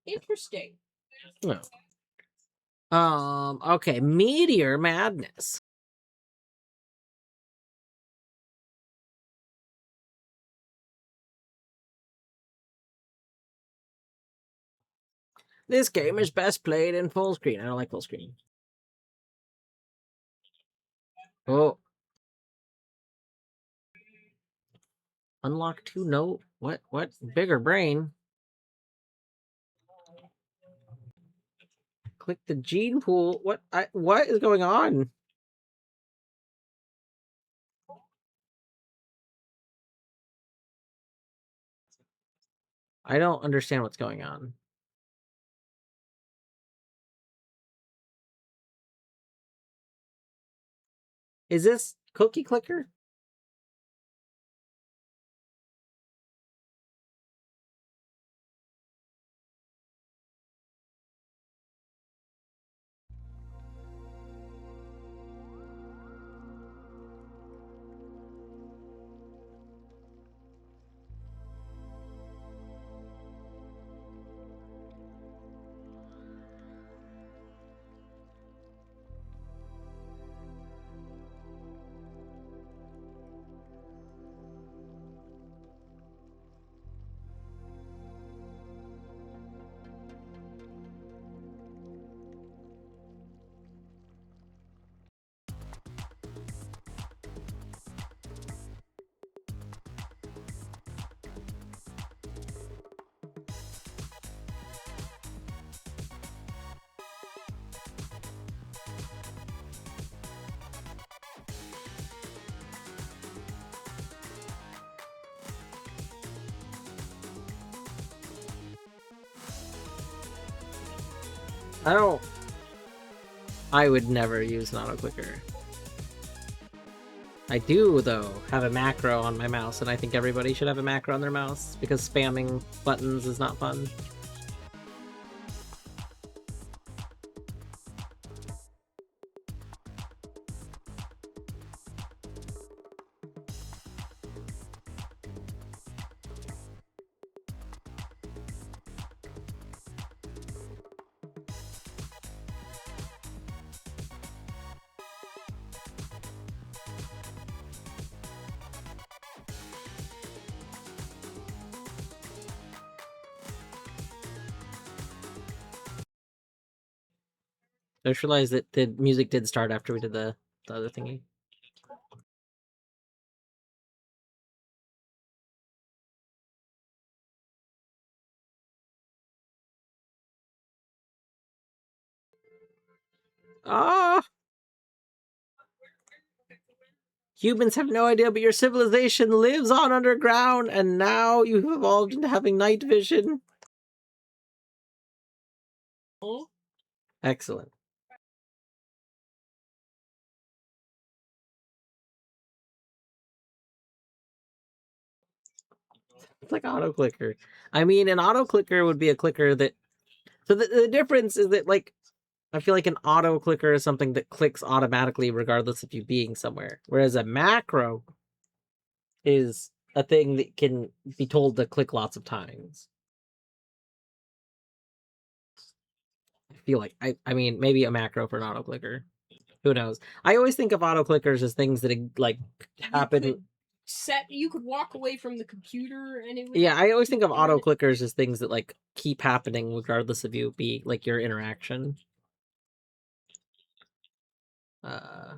Interesting. No. Okay, Meteor Madness. This game is best played in full screen. I don't like full screen. Oh. Unlock 2 note. What? Bigger brain. Click the gene pool. What is going on? I don't understand what's going on. Is this Cookie Clicker? I would never use an auto clicker. I do, though, have a macro on my mouse, and I think everybody should have a macro on their mouse, because spamming buttons is not fun. I just realized that the music did start after we did the other thingy. Ah! Humans have no idea, but your civilization lives on underground, and now you've evolved into having night vision. Oh, Excellent. It's like auto clicker. I mean, an auto clicker would be a clicker that. So the difference is that, like, I feel like an auto clicker is something that clicks automatically regardless of you being somewhere, whereas a macro is a thing that can be told to click lots of times. I feel like I mean maybe a macro for an auto clicker. Who knows? I always think of auto clickers as things that like happen. You could walk away from the computer and it would. Yeah, I always think of auto clickers as things that like keep happening regardless of you being like your interaction. Uh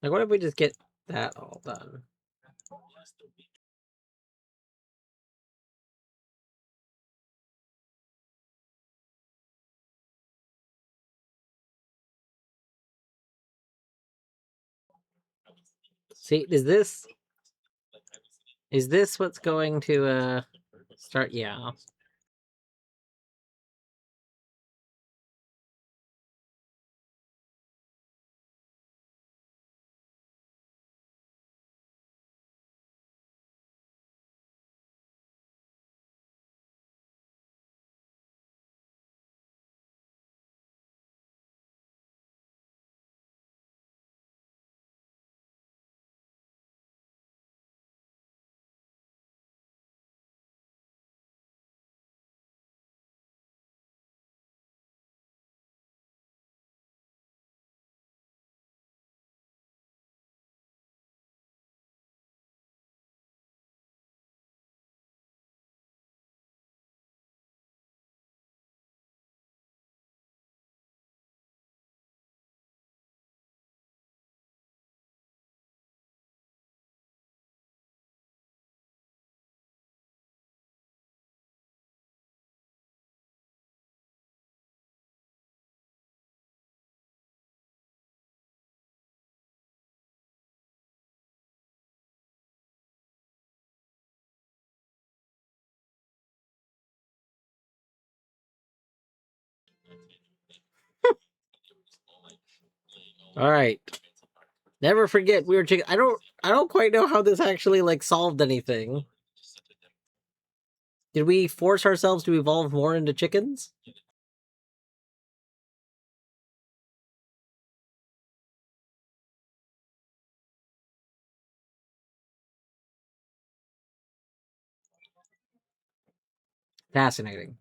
like what if we just get that all done? See, is this what's going to start? Yeah. All right. Never forget we were chicken. I don't quite know how this actually like solved anything. Did we force ourselves to evolve more into chickens? Fascinating.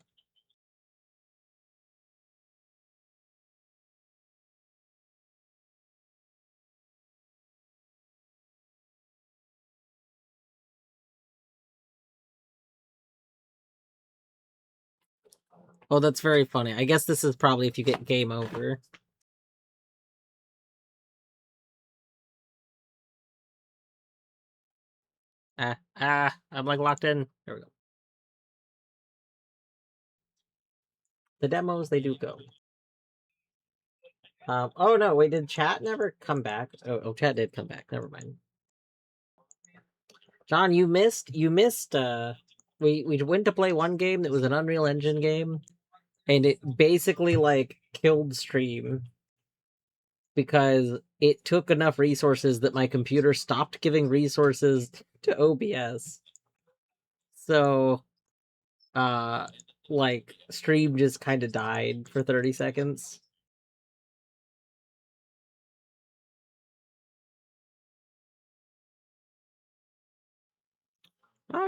Oh, that's very funny. I guess this is probably if you get game over. I'm like locked in. There we go. The demos, they do go. Oh no, wait, did chat never come back? Oh, chat did come back. Never mind. John, you missed, we went to play one game that was an Unreal Engine game, and it basically, like, killed stream because it took enough resources that my computer stopped giving resources to OBS. So, like stream just kind of died for 30 seconds.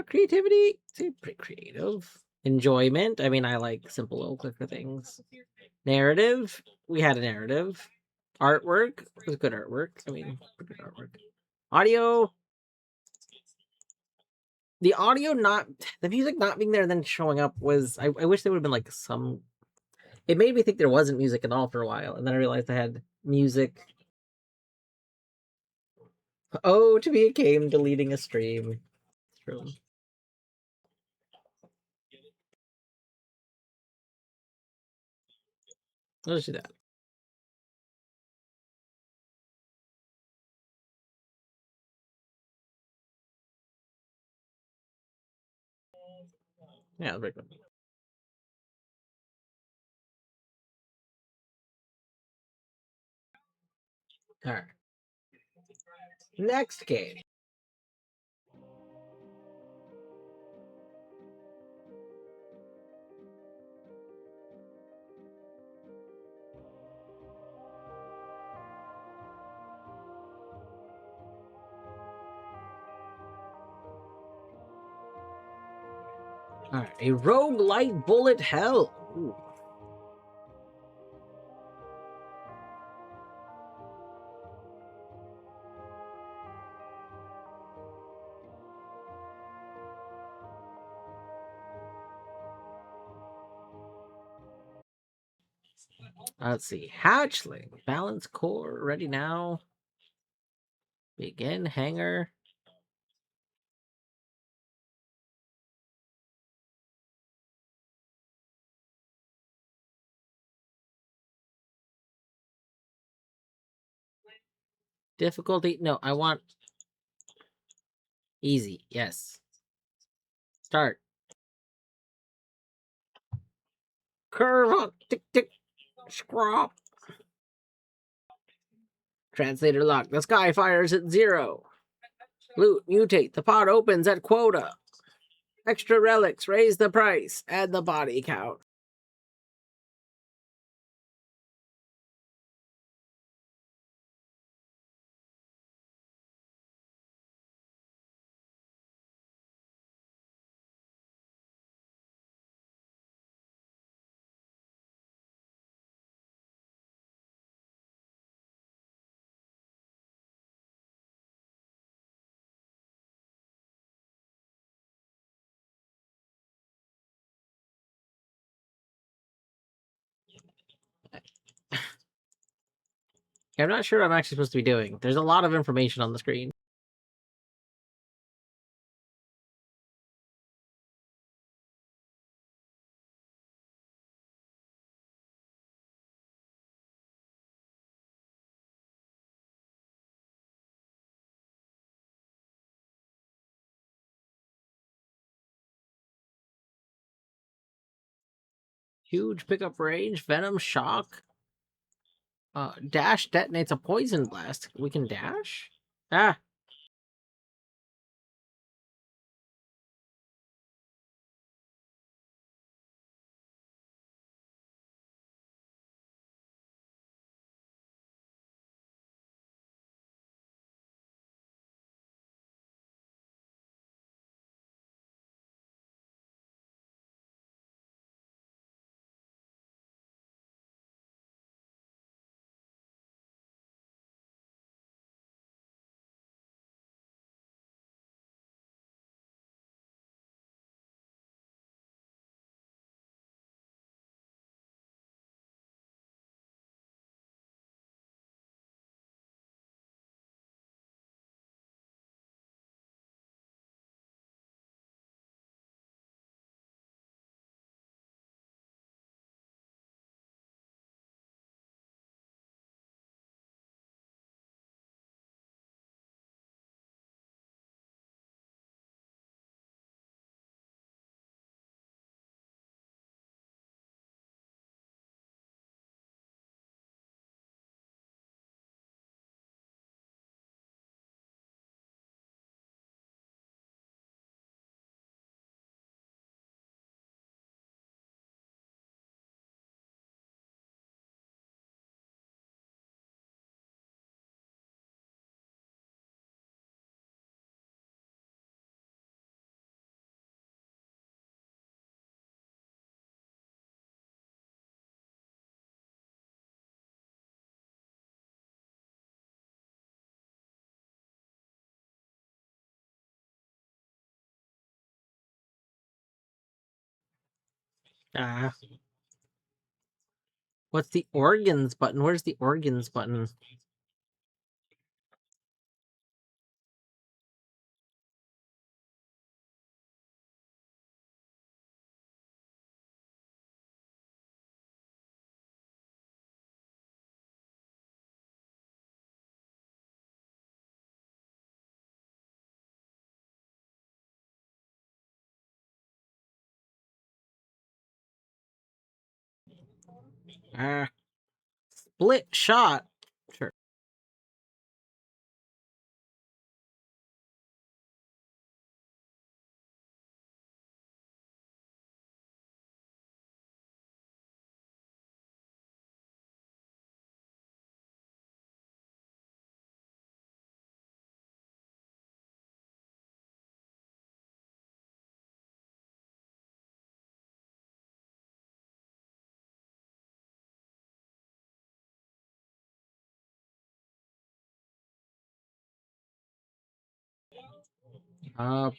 Creativity. Seems pretty creative. Enjoyment. I mean, I like simple little clicker things. Narrative. We had a narrative. Artwork. It was good artwork. I mean, pretty good artwork. Audio. The audio not, the music not being there and then showing up was, I wish there would have been like some, it made me think there wasn't music at all for a while. And then I realized I had music. Oh, to be a game deleting a stream. It's true. Let's do that. Yeah, very good. All right. Next game. All right, a roguelite bullet hell. Ooh. Let's see. Hatchling. Balance core. Ready now. Begin hanger. Difficulty. No, I want easy. Yes. Start. Curve up. Tick tick. Scrop. Translator lock. The sky fires at 0. Loot. Mutate. The pot opens at quota. Extra relics. Raise the price. Add the body count. I'm not sure what I'm actually supposed to be doing. There's a lot of information on the screen. Huge pickup range. Venom shock. Dash detonates a poison blast. We can dash? Ah. Ah. What's the organs button? Where's the organs button? Ah. Split shot. Sure.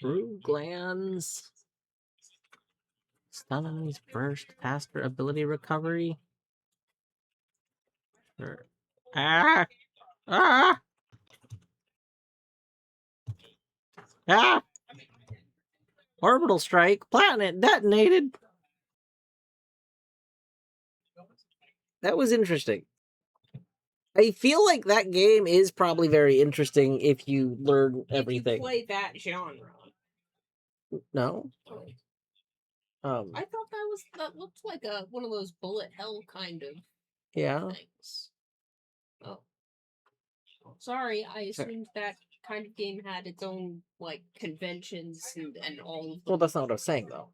Brew glands. Stun enemies burst. Faster ability recovery. Sure. Ah! Ah! Ah! Orbital strike. Planet detonated. That was interesting. I feel like that game is probably very interesting if you learn everything. If you play that genre. No. I thought that looked like one of those bullet hell kind of things. Oh. Sorry, I assumed that kind of game had its own like conventions and all of Well, that's not what I was saying though.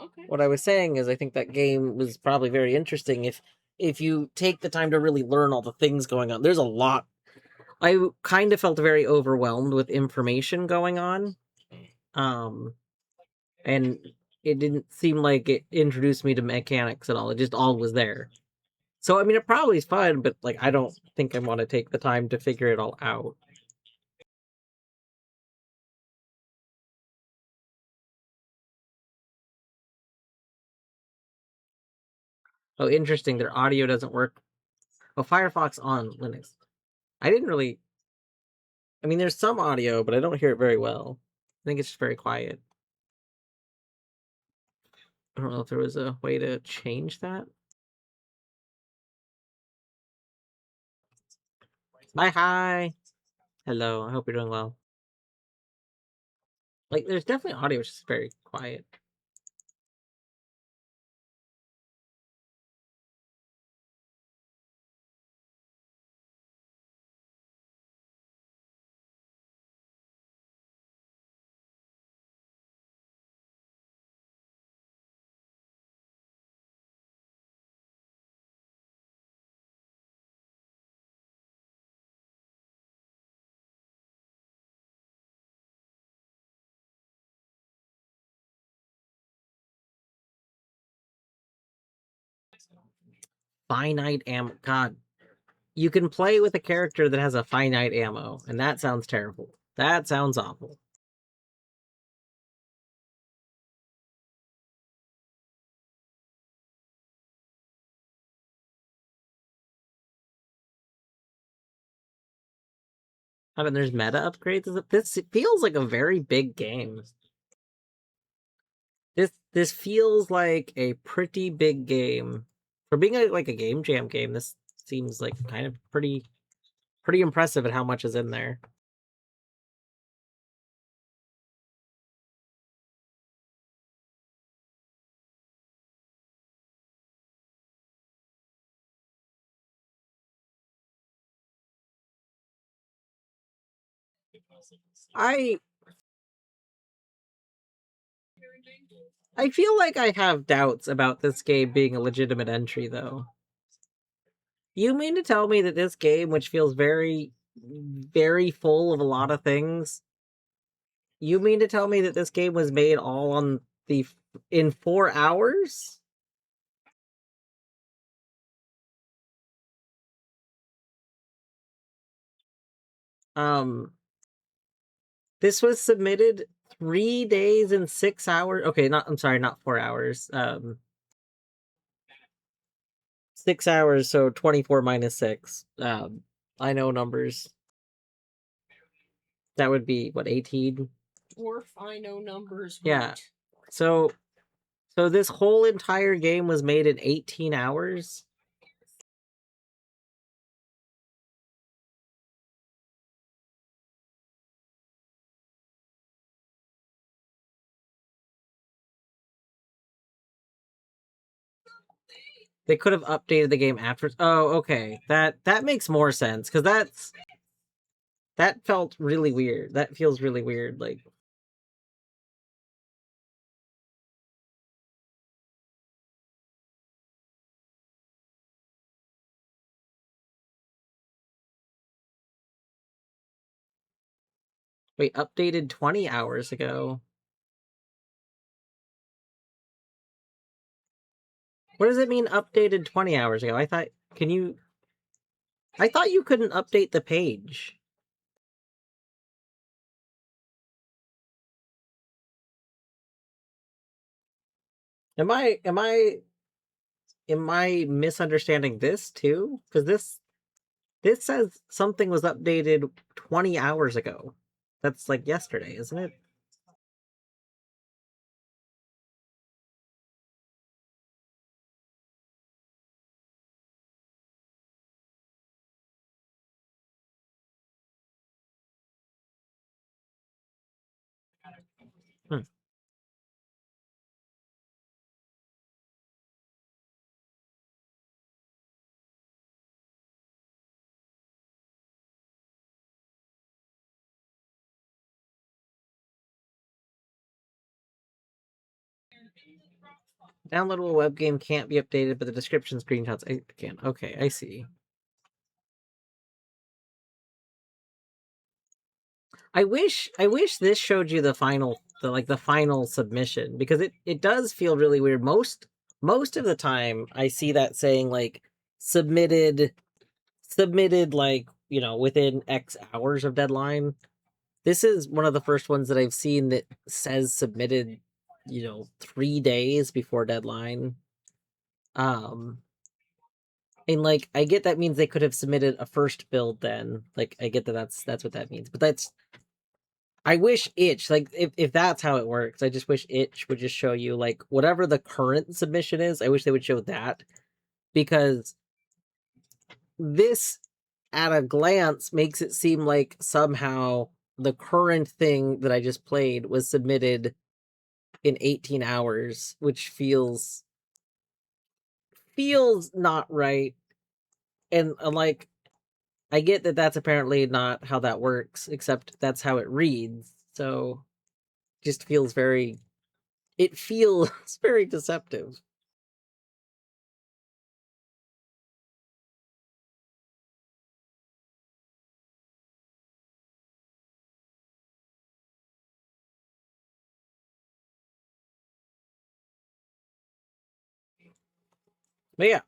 Okay. What I was saying is I think that game was probably very interesting if you take the time to really learn all the things going on. There's a lot. I kind of felt very overwhelmed with information going on. And it didn't seem like it introduced me to mechanics at all. It just all was there. So I mean it probably is fun, but like I don't think I want to take the time to figure it all out. Oh, interesting. Their audio doesn't work. Oh, Firefox on Linux. I didn't really. I mean, there's some audio, but I don't hear it very well. I think it's just very quiet. I don't know if there was a way to change that. Bye, hi. Hello. I hope you're doing well. Like, there's definitely audio, which is very quiet. Finite ammo. God, you can play with a character that has a finite ammo, and that sounds terrible. That sounds awful. I mean, there's meta upgrades. This feels like a very big game. This feels like a pretty big game for being like a game jam game. This seems like kind of pretty impressive at how much is in there. I I feel like I have doubts about this game being a legitimate entry, though. You mean to tell me that this game, which feels very full of a lot of things, you mean to tell me that this game was made all on the in 4 hours? Um, this was submitted 3 days and 6 hours. Okay, not I'm sorry, not 4 hours. 6 hours, so 24 minus 6. I know numbers. That would be, what, 18? Or if I know numbers, Yeah. right. So this whole entire game was made in 18 hours? They could have updated the game after. Oh, okay. That makes more sense, because that felt really weird. That feels really weird. Like, wait, updated 20 hours ago. What does it mean updated 20 hours ago? I thought you couldn't update the page. Am I misunderstanding this too? Because this says something was updated 20 hours ago. That's like yesterday, isn't it? Hmm. Downloadable web game can't be updated, but the description screenshots can. Okay, I see. I wish this showed you the final submission, because it does feel really weird. Most of the time I see that saying like submitted like, within X hours of deadline. This is one of the first ones that I've seen that says submitted, 3 days before deadline. And like, I get that means they could have submitted a first build then. Like, I get that that's what that means. But I wish itch, like, if that's how it works, I just wish itch would just show you like whatever the current submission is. I wish they would show that, because this at a glance makes it seem like somehow the current thing that I just played was submitted in 18 hours, which feels not right. And like, I get that that's apparently not how that works, except that's how it reads. So just feels very it feels very deceptive. But yeah,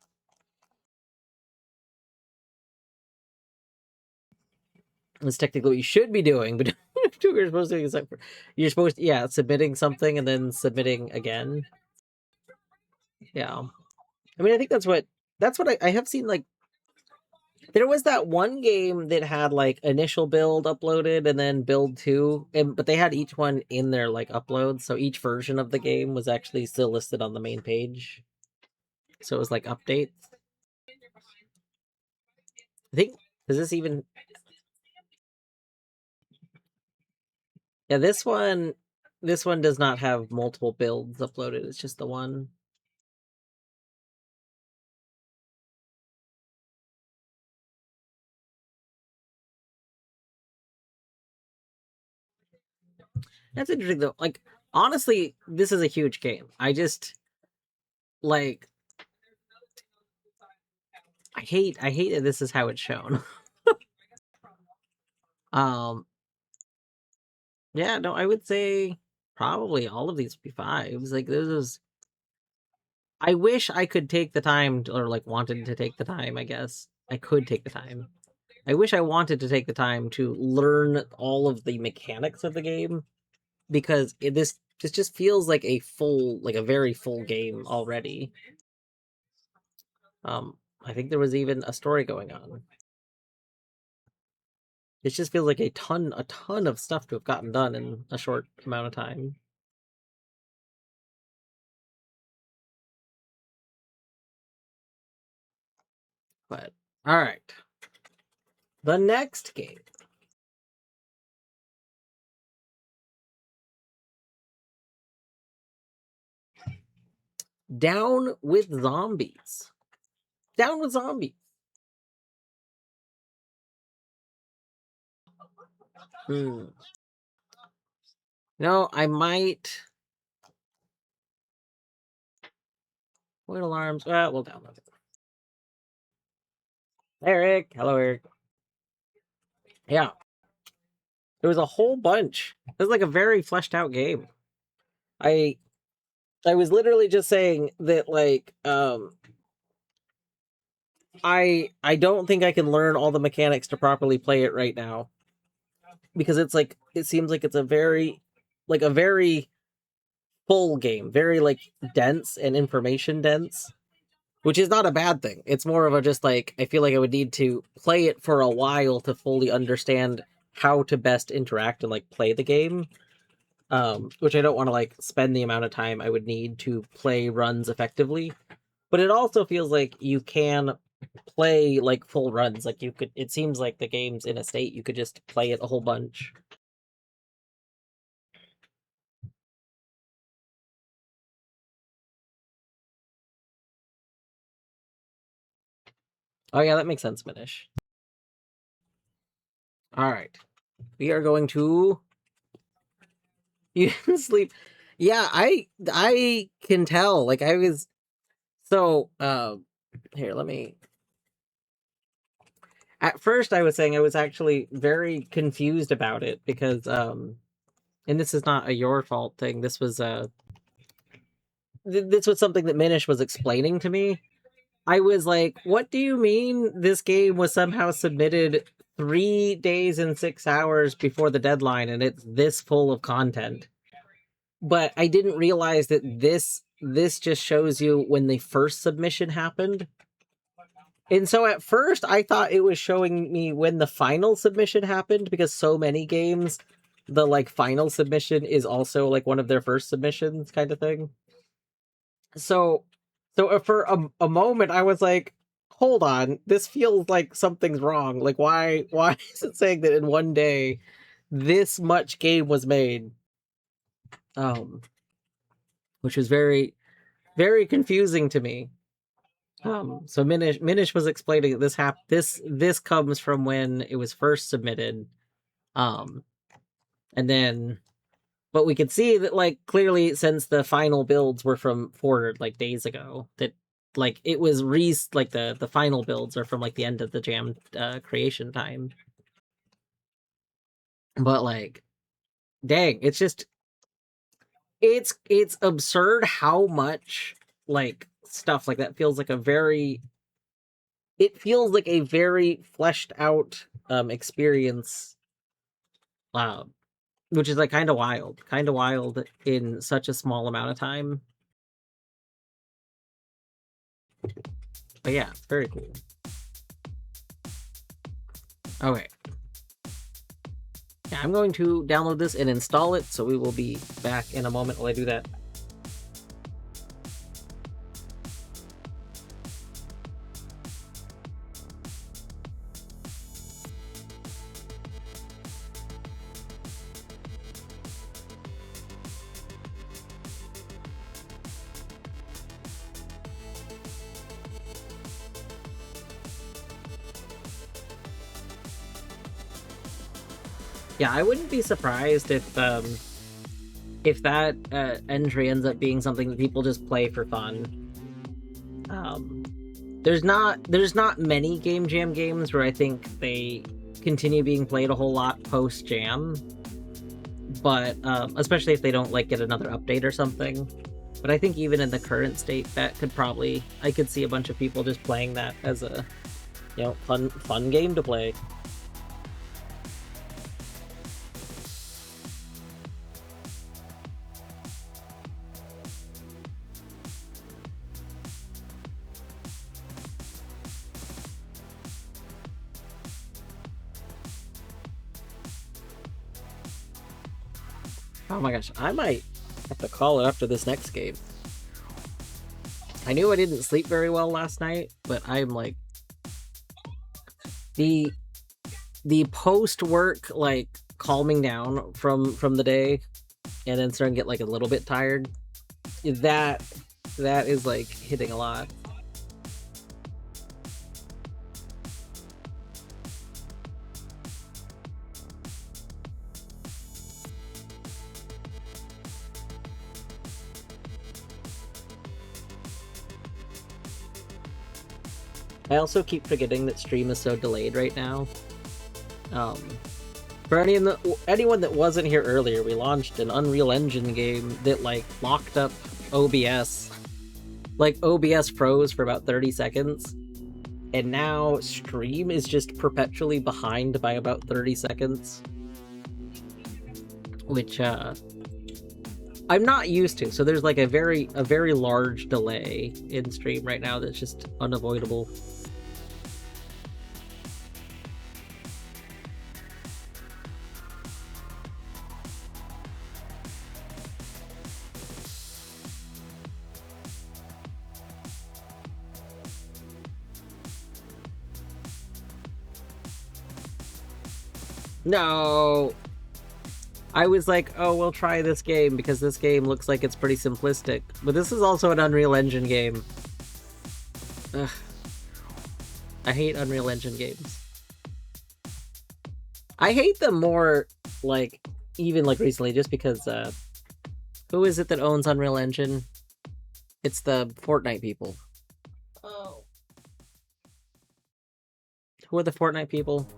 that's technically what you should be doing, but you're supposed to except for you're supposed to, yeah, submitting something and then submitting again. Yeah. I mean, I think that's what I have seen. Like, there was that one game that had like initial build uploaded and then build 2, but they had each one in their like upload, so each version of the game was actually still listed on the main page. So it was like updates. I think, does this even, yeah, this one does not have multiple builds uploaded. It's just the one. That's interesting though. Like, honestly, this is a huge game. I just like I hate that this is how it's shown. um yeah, no, I would say probably all of these would be 5s. Like, this is, I wish I could take the time to, or like wanted to take the time, I guess. I could take the time. I wish I wanted to take the time to learn all of the mechanics of the game, because this just feels like a very full game already. I think there was even a story going on. It just feels like a ton of stuff to have gotten done in a short amount of time. But, alright. The next game. Down with Zombies. Down with Zombies. No, I might... Wait, alarms. We'll download it. Eric. Hello, Eric. Yeah. There was a whole bunch. It was like a very fleshed out game. I was literally just saying that, like, I don't think I can learn all the mechanics to properly play it right now. Because it's like, it seems like it's a very full game. Very, like, dense and information dense. Which is not a bad thing. It's more of a just, like, I feel like I would need to play it for a while to fully understand how to best interact and, like, play the game. Which I don't want to, like, spend the amount of time I would need to play runs effectively. But it also feels like you can play, like, full runs. Like, you could, it seems like the game's in a state you could just play it a whole bunch. Oh yeah, that makes sense, Minish. Alright. We are going to... You didn't sleep. Yeah, I can tell. Like, I was... So, here, let me... At first, I was saying I was actually very confused about it because, and this is not a your fault thing. This was, this was something that Minish was explaining to me. I was like, what do you mean this game was somehow submitted 3 days and 6 hours before the deadline and it's this full of content? But I didn't realize that this just shows you when the first submission happened. And so at first I thought it was showing me when the final submission happened, because so many games, the, like, final submission is also, like, one of their first submissions kind of thing. So for a moment I was like, hold on, this feels like something's wrong. Like, why is it saying that in one day this much game was made? Which was very, very confusing to me. So Minish was explaining that this comes from when it was first submitted. And then, but we could see that, like, clearly since the final builds were from 4, like, days ago, that, like, it was like the final builds are from, like, the end of the jam creation time. But, like, dang, it's just it's absurd how much, like, stuff like that feels like a very fleshed out experience, which is, like, kind of wild in such a small amount of time. But yeah, very cool. Okay. Yeah, I'm going to download this and install it, so we will be back in a moment while I do that. Yeah, I wouldn't be surprised if that entry ends up being something that people just play for fun. There's not many Game Jam games where I think they continue being played a whole lot post Jam, but especially if they don't, like, get another update or something. But I think even in the current state, that could probably, I could see a bunch of people just playing that as a, you know, fun game to play. Oh my gosh, I might have to call it after this next game. I knew I didn't sleep very well last night, but I'm like... The post-work, like, calming down from the day, and then starting to get, like, a little bit tired, that is, like, hitting a lot. I also keep forgetting that stream is so delayed right now. For anyone that wasn't here earlier, we launched an Unreal Engine game that, like, locked up OBS. Like, OBS froze for about 30 seconds. And now stream is just perpetually behind by about 30 seconds. Which, I'm not used to. So there's, like, a very large delay in stream right now that's just unavoidable. No! I was like, oh, we'll try this game because this game looks like it's pretty simplistic. But this is also an Unreal Engine game. Ugh. I hate Unreal Engine games. I hate them more, like, even, like, recently, just because, who is it that owns Unreal Engine? It's the Fortnite people. Oh. Who are the Fortnite people?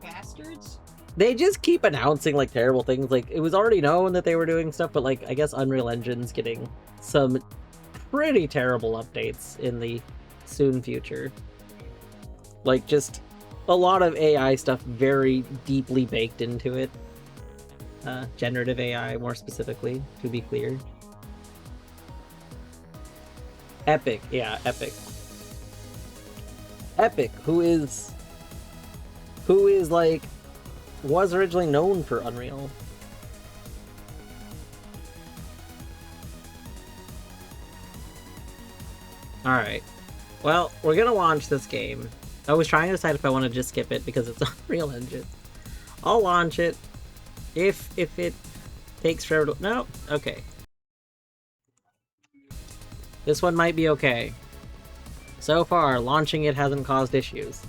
Bastards? They just keep announcing, like, terrible things. Like, it was already known that they were doing stuff, but, like, I guess Unreal Engine's getting some pretty terrible updates in the soon future. Like, just a lot of AI stuff very deeply baked into it. Generative AI, more specifically, to be clear. Epic, yeah, Epic. Epic, who is, like, was originally known for Unreal. Alright. Well, we're gonna launch this game. I was trying to decide if I want to just skip it because it's Unreal Engine. I'll launch it. If it takes forever to... No? Okay. This one might be okay. So far, launching it hasn't caused issues.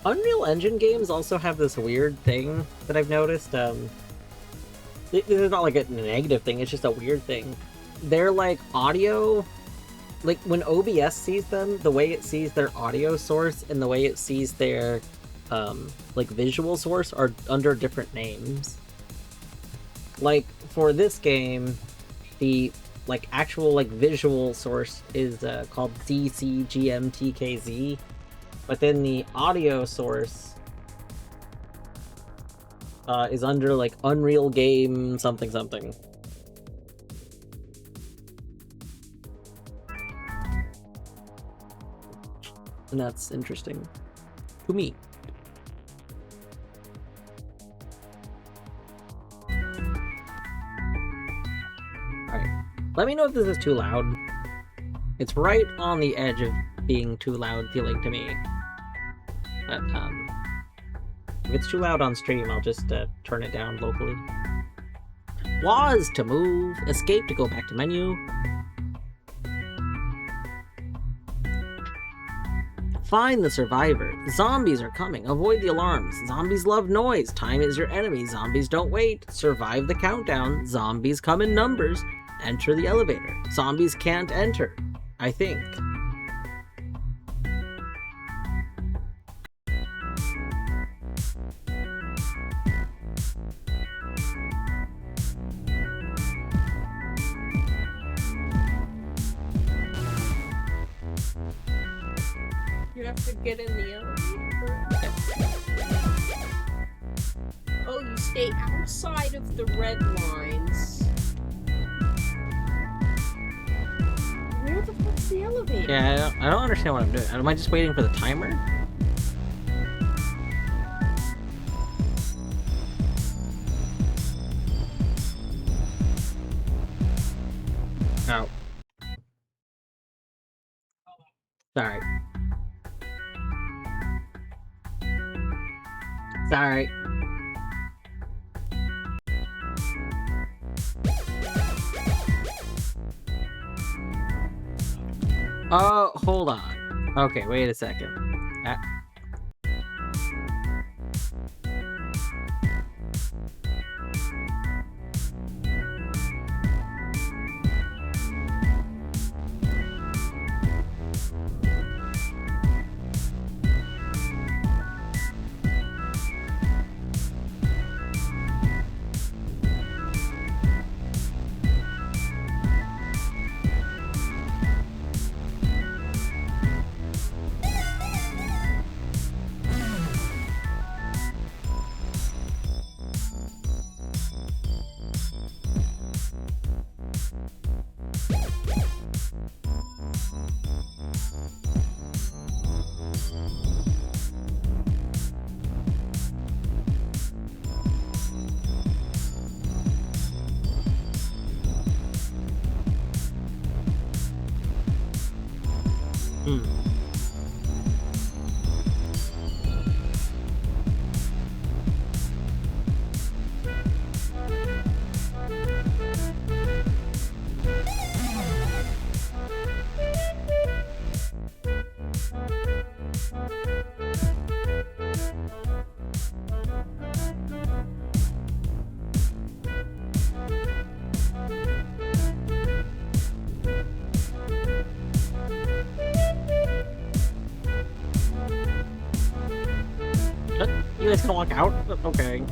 Unreal Engine games also have this weird thing that I've noticed. It's not like a negative thing, it's just a weird thing. They're like audio, like when OBS sees them, the way it sees their audio source and the way it sees their like visual source are under different names. Like for this game, the like actual like visual source is called GMTK, but then the audio source is under like Unreal Game something something. And that's interesting to me. Alright. Let me know if this is too loud. It's right on the edge of being too loud feeling to me. But, if it's too loud on stream, I'll just turn it down locally. Pause to move. Escape to go back to menu. Find the survivor. Zombies are coming. Avoid the alarms. Zombies love noise. Time is your enemy. Zombies don't wait. Survive the countdown. Zombies come in numbers. enter the elevator. Zombies can't enter, I think. You have to get in the elevator. Oh, you stay outside of the red lines. Where the fuck's the elevator? Yeah, I don't understand what I'm doing. Am I just waiting for the timer? Oh. Sorry. Sorry. Oh, hold on. Okay, wait a second. You guys can walk out? Okay.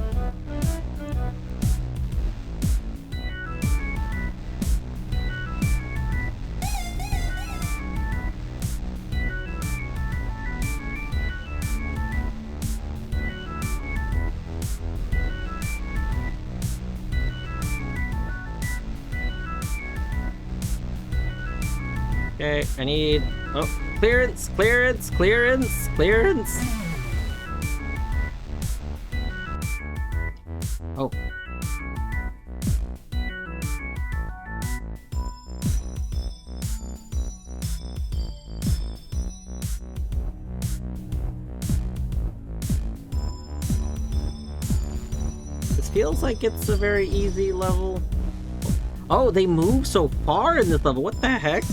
Okay, I need... Oh, clearance, clearance, clearance, clearance! Oh. This feels like it's a very easy level. Oh, they move so far in this level. What the heck?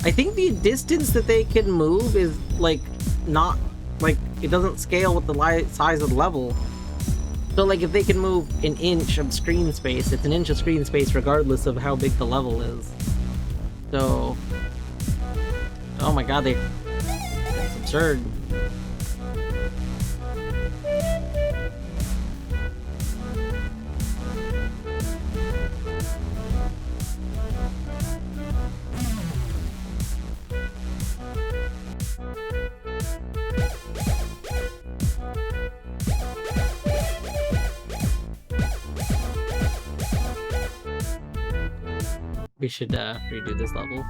I think the distance that they can move is, like, not... Like, it doesn't scale with the size of the level. So, like, if they can move an inch of screen space, it's an inch of screen space regardless of how big the level is. So... Oh my god, that's absurd. We should redo this level.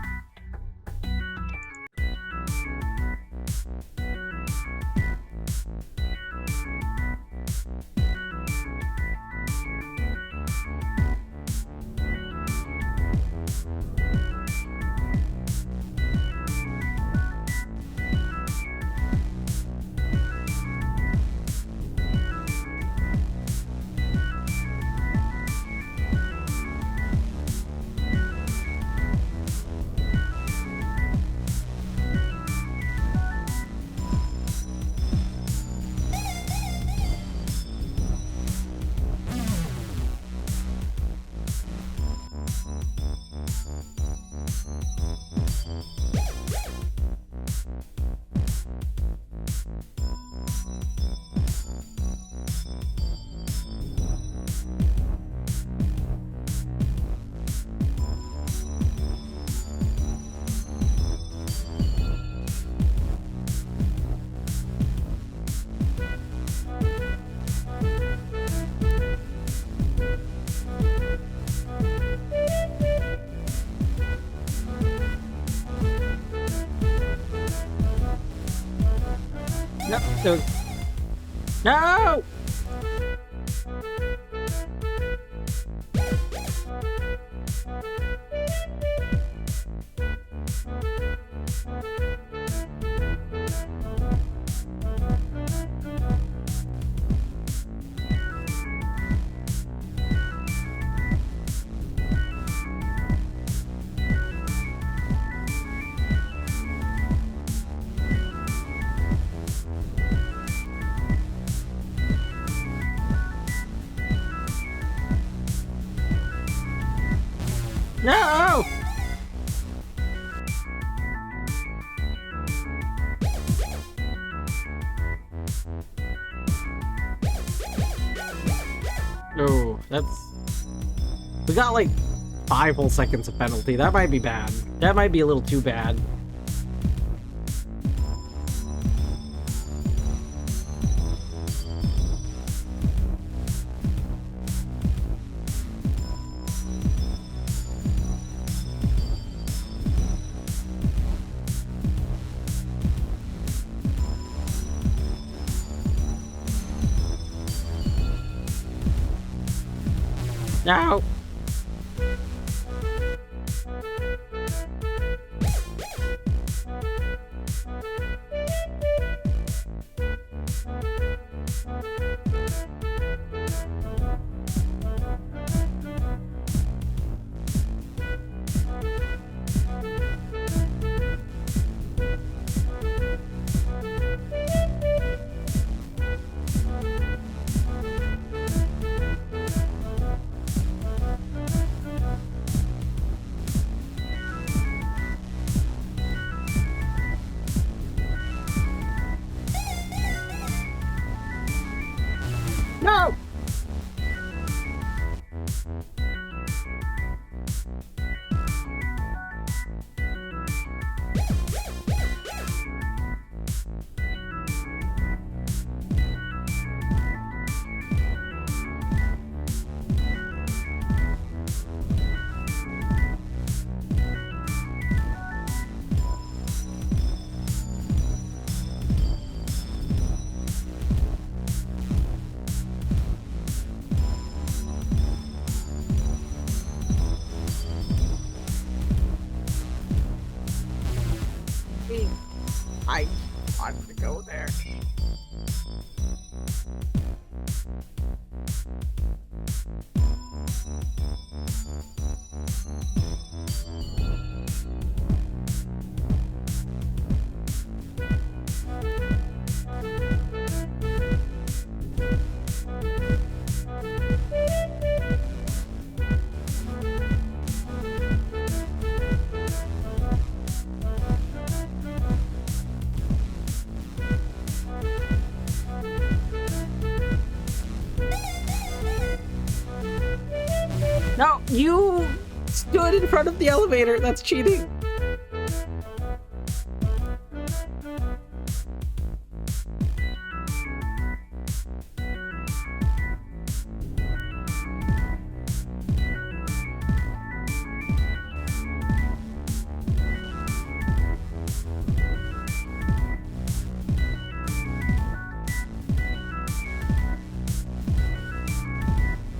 No! No! No! Oh, that's... We got like 5 whole seconds of penalty. That might be bad. That might be a little too bad. No! No! I want to go there. No, you stood in front of the elevator. That's cheating.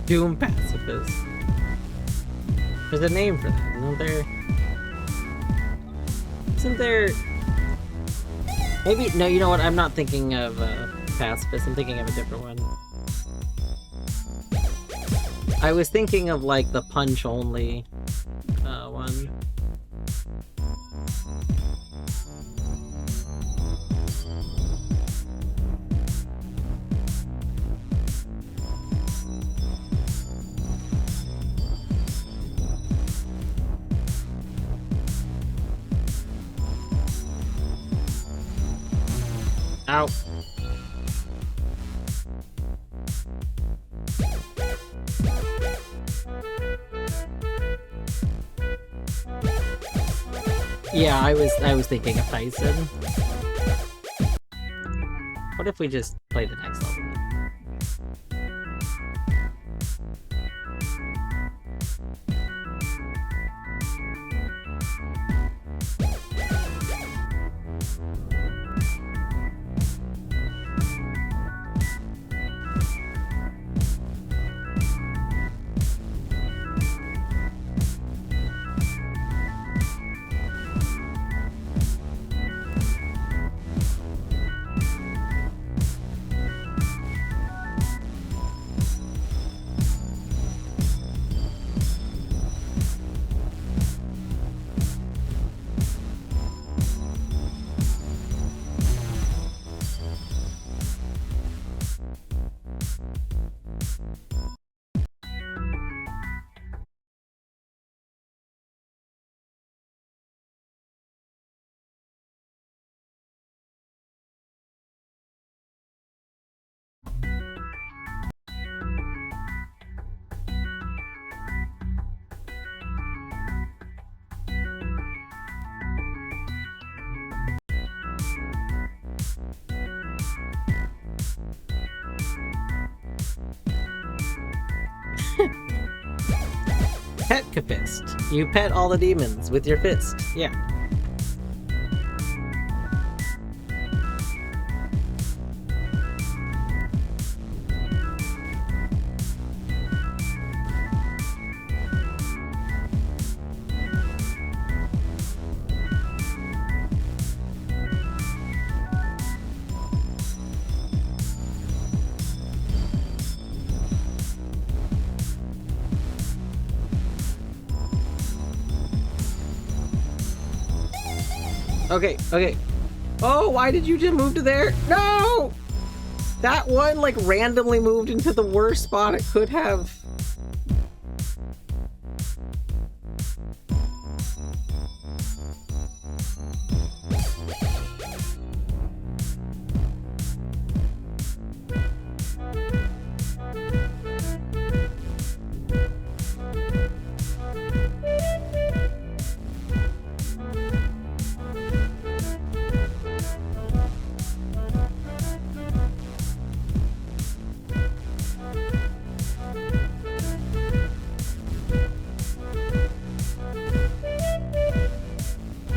Doom pacifist. There's a name for that, isn't there? Isn't there... Maybe... No, you know what? I'm not thinking of pacifist. I'm thinking of a different one. I was thinking of, like, the punch-only one. Ow. Yeah, I was thinking of Tyson. What if we just play the next level? Pet Fist. You pet all the demons with your fist. Yeah. Okay, okay. Oh, why did you just move to there? No! That one, like, randomly moved into the worst spot it could have.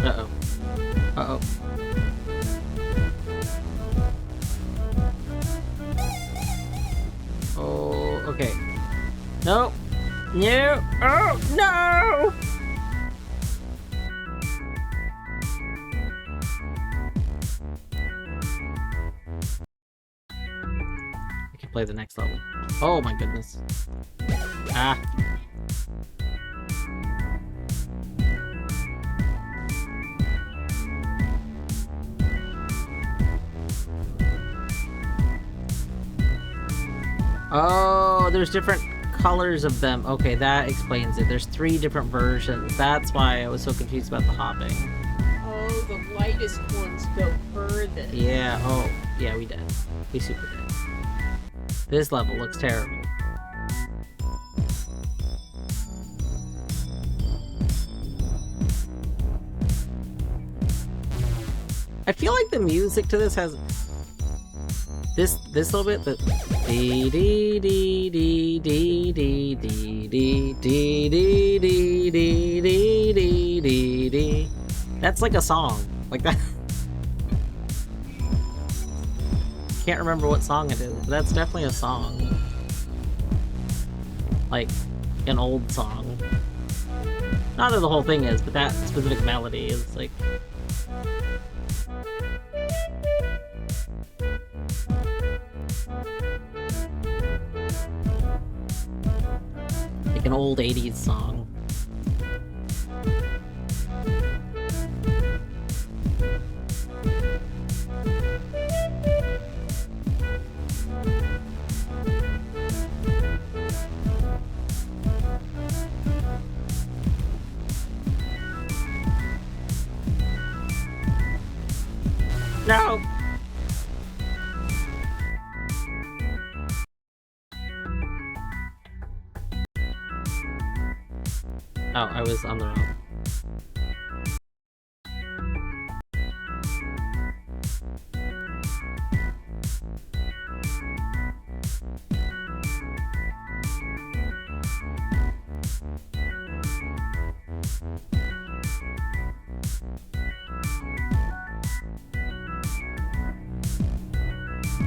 Uh-oh. Uh-oh. Oh, okay. No! No! Oh, no! I can play the next level. Oh my goodness. Ah. Oh, there's different colors of them. Okay, that explains it. There's 3 different versions. That's why I was so confused about the hopping. Oh, the lightest ones go furthest. Yeah, oh, yeah, we did. We super did. This level looks terrible. I feel like the music to this has this little bit, the dee dee dee dee dee dee dee dee dee dee dee dee dee dee dee dee. That's like a song, like that. Can't remember what song it is, but that's definitely a song. Like an old song. Not that the whole thing is, but that specific melody is like. Like an old 80s song. No! Oh, I was on the wrong.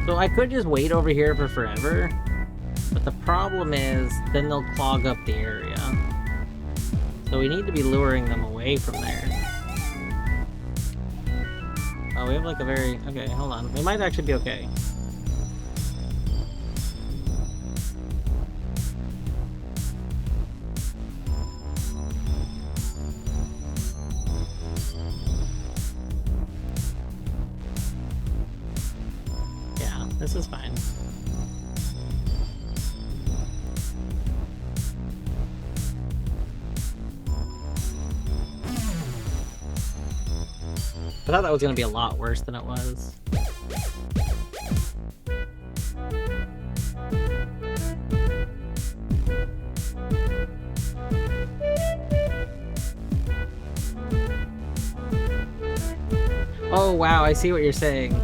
So I could just wait over here for forever, but the problem is then they'll clog up the area. So we need to be luring them away from there. Oh, we have like a very... Okay, hold on. We might actually be okay. Yeah, this is fine. I thought that was going to be a lot worse than it was. Oh wow, I see what you're saying.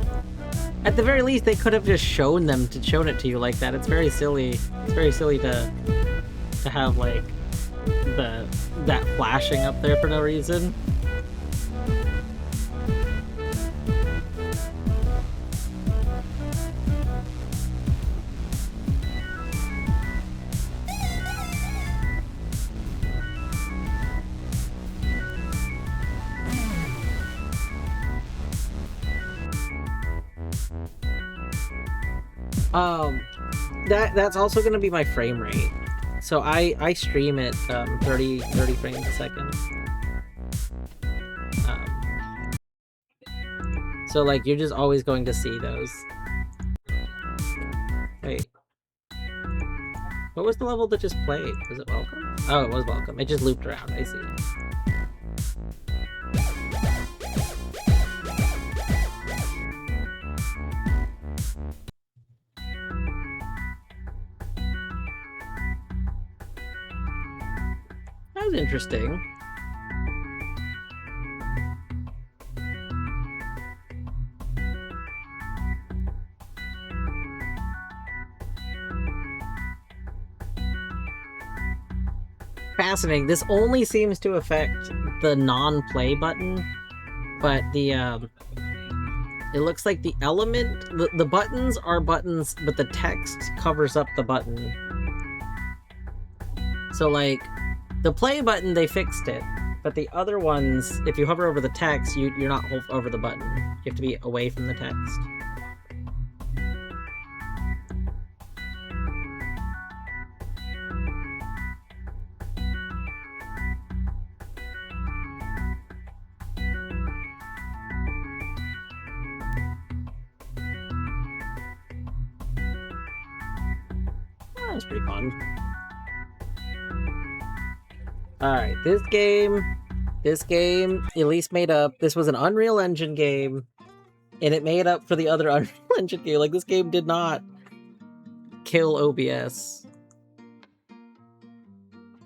At the very least, they could have just shown it to you like that. It's very silly. It's very silly to have like that flashing up there for no reason. That's also going to be my frame rate. So I stream at 30 frames a second. So like you're just always going to see those. Wait. What was the level that just played? Was it Welcome? Oh, it was Welcome. It just looped around. I see. That was interesting. Fascinating. This only seems to affect the non-play button, but the it looks like the element, the buttons are buttons, but the text covers up the button. So like the play button, they fixed it, but the other ones, if you hover over the text, you're not over the button. You have to be away from the text. That was pretty fun. Alright, this game at least made up. This was an Unreal Engine game, and it made up for the other Unreal Engine game. Like, this game did not kill OBS.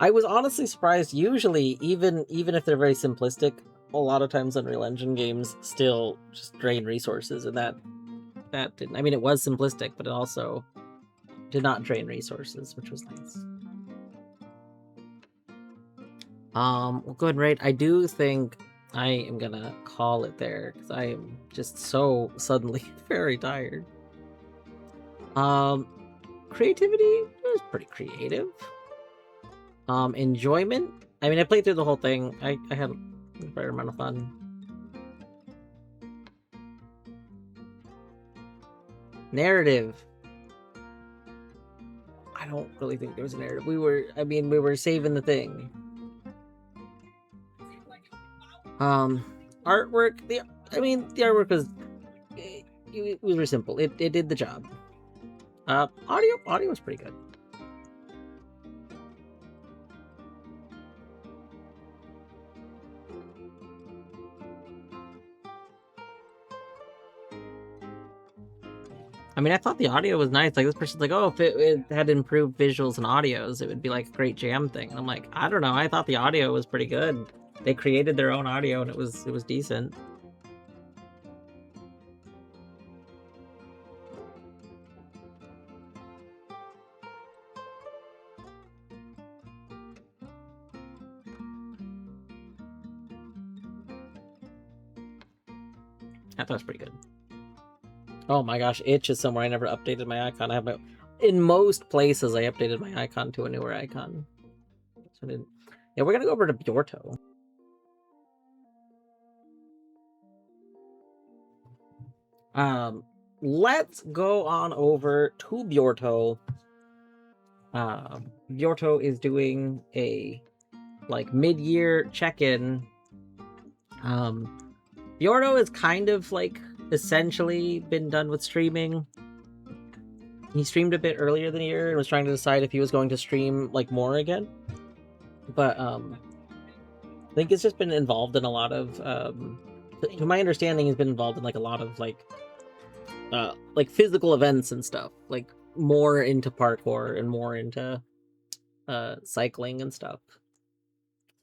I was honestly surprised. Usually, even if they're very simplistic, a lot of times Unreal Engine games still just drain resources, and that didn't. I mean, it was simplistic, but it also did not drain resources, which was nice. We'll go ahead and rate. I do think I am gonna call it there because I am just so suddenly very tired. Creativity was pretty creative. Enjoyment. I mean, I played through the whole thing. I had a fair amount of fun. Narrative. I don't really think there was a narrative. We were saving the thing. Artwork. The artwork was it was very simple. It did the job. Audio was pretty good. I mean, I thought the audio was nice. Like, this person's like, oh, if it had improved visuals and audios, it would be like a great jam thing. And I'm like, I don't know. I thought the audio was pretty good. They created their own audio, and it was decent. I thought it was pretty good. Oh my gosh, itch is somewhere. I never updated my icon. I have my... In most places, I updated my icon to a newer icon. So I didn't... Yeah, we're gonna go over to Bjorto. Let's go on over to Bjorto. Bjorto is doing a like mid-year check-in. Bjorto is kind of like essentially been done with streaming. He streamed a bit earlier than a year and was trying to decide if he was going to stream like more again. But I think it's just been involved in a lot of to my understanding, he's been involved in like a lot of like physical events and stuff, like more into parkour and more into cycling and stuff.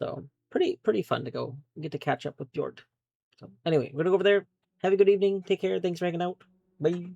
So pretty fun to go get to catch up with Bjort. So anyway, we're gonna go over there. Have a good evening. Take care. Thanks for hanging out. Bye.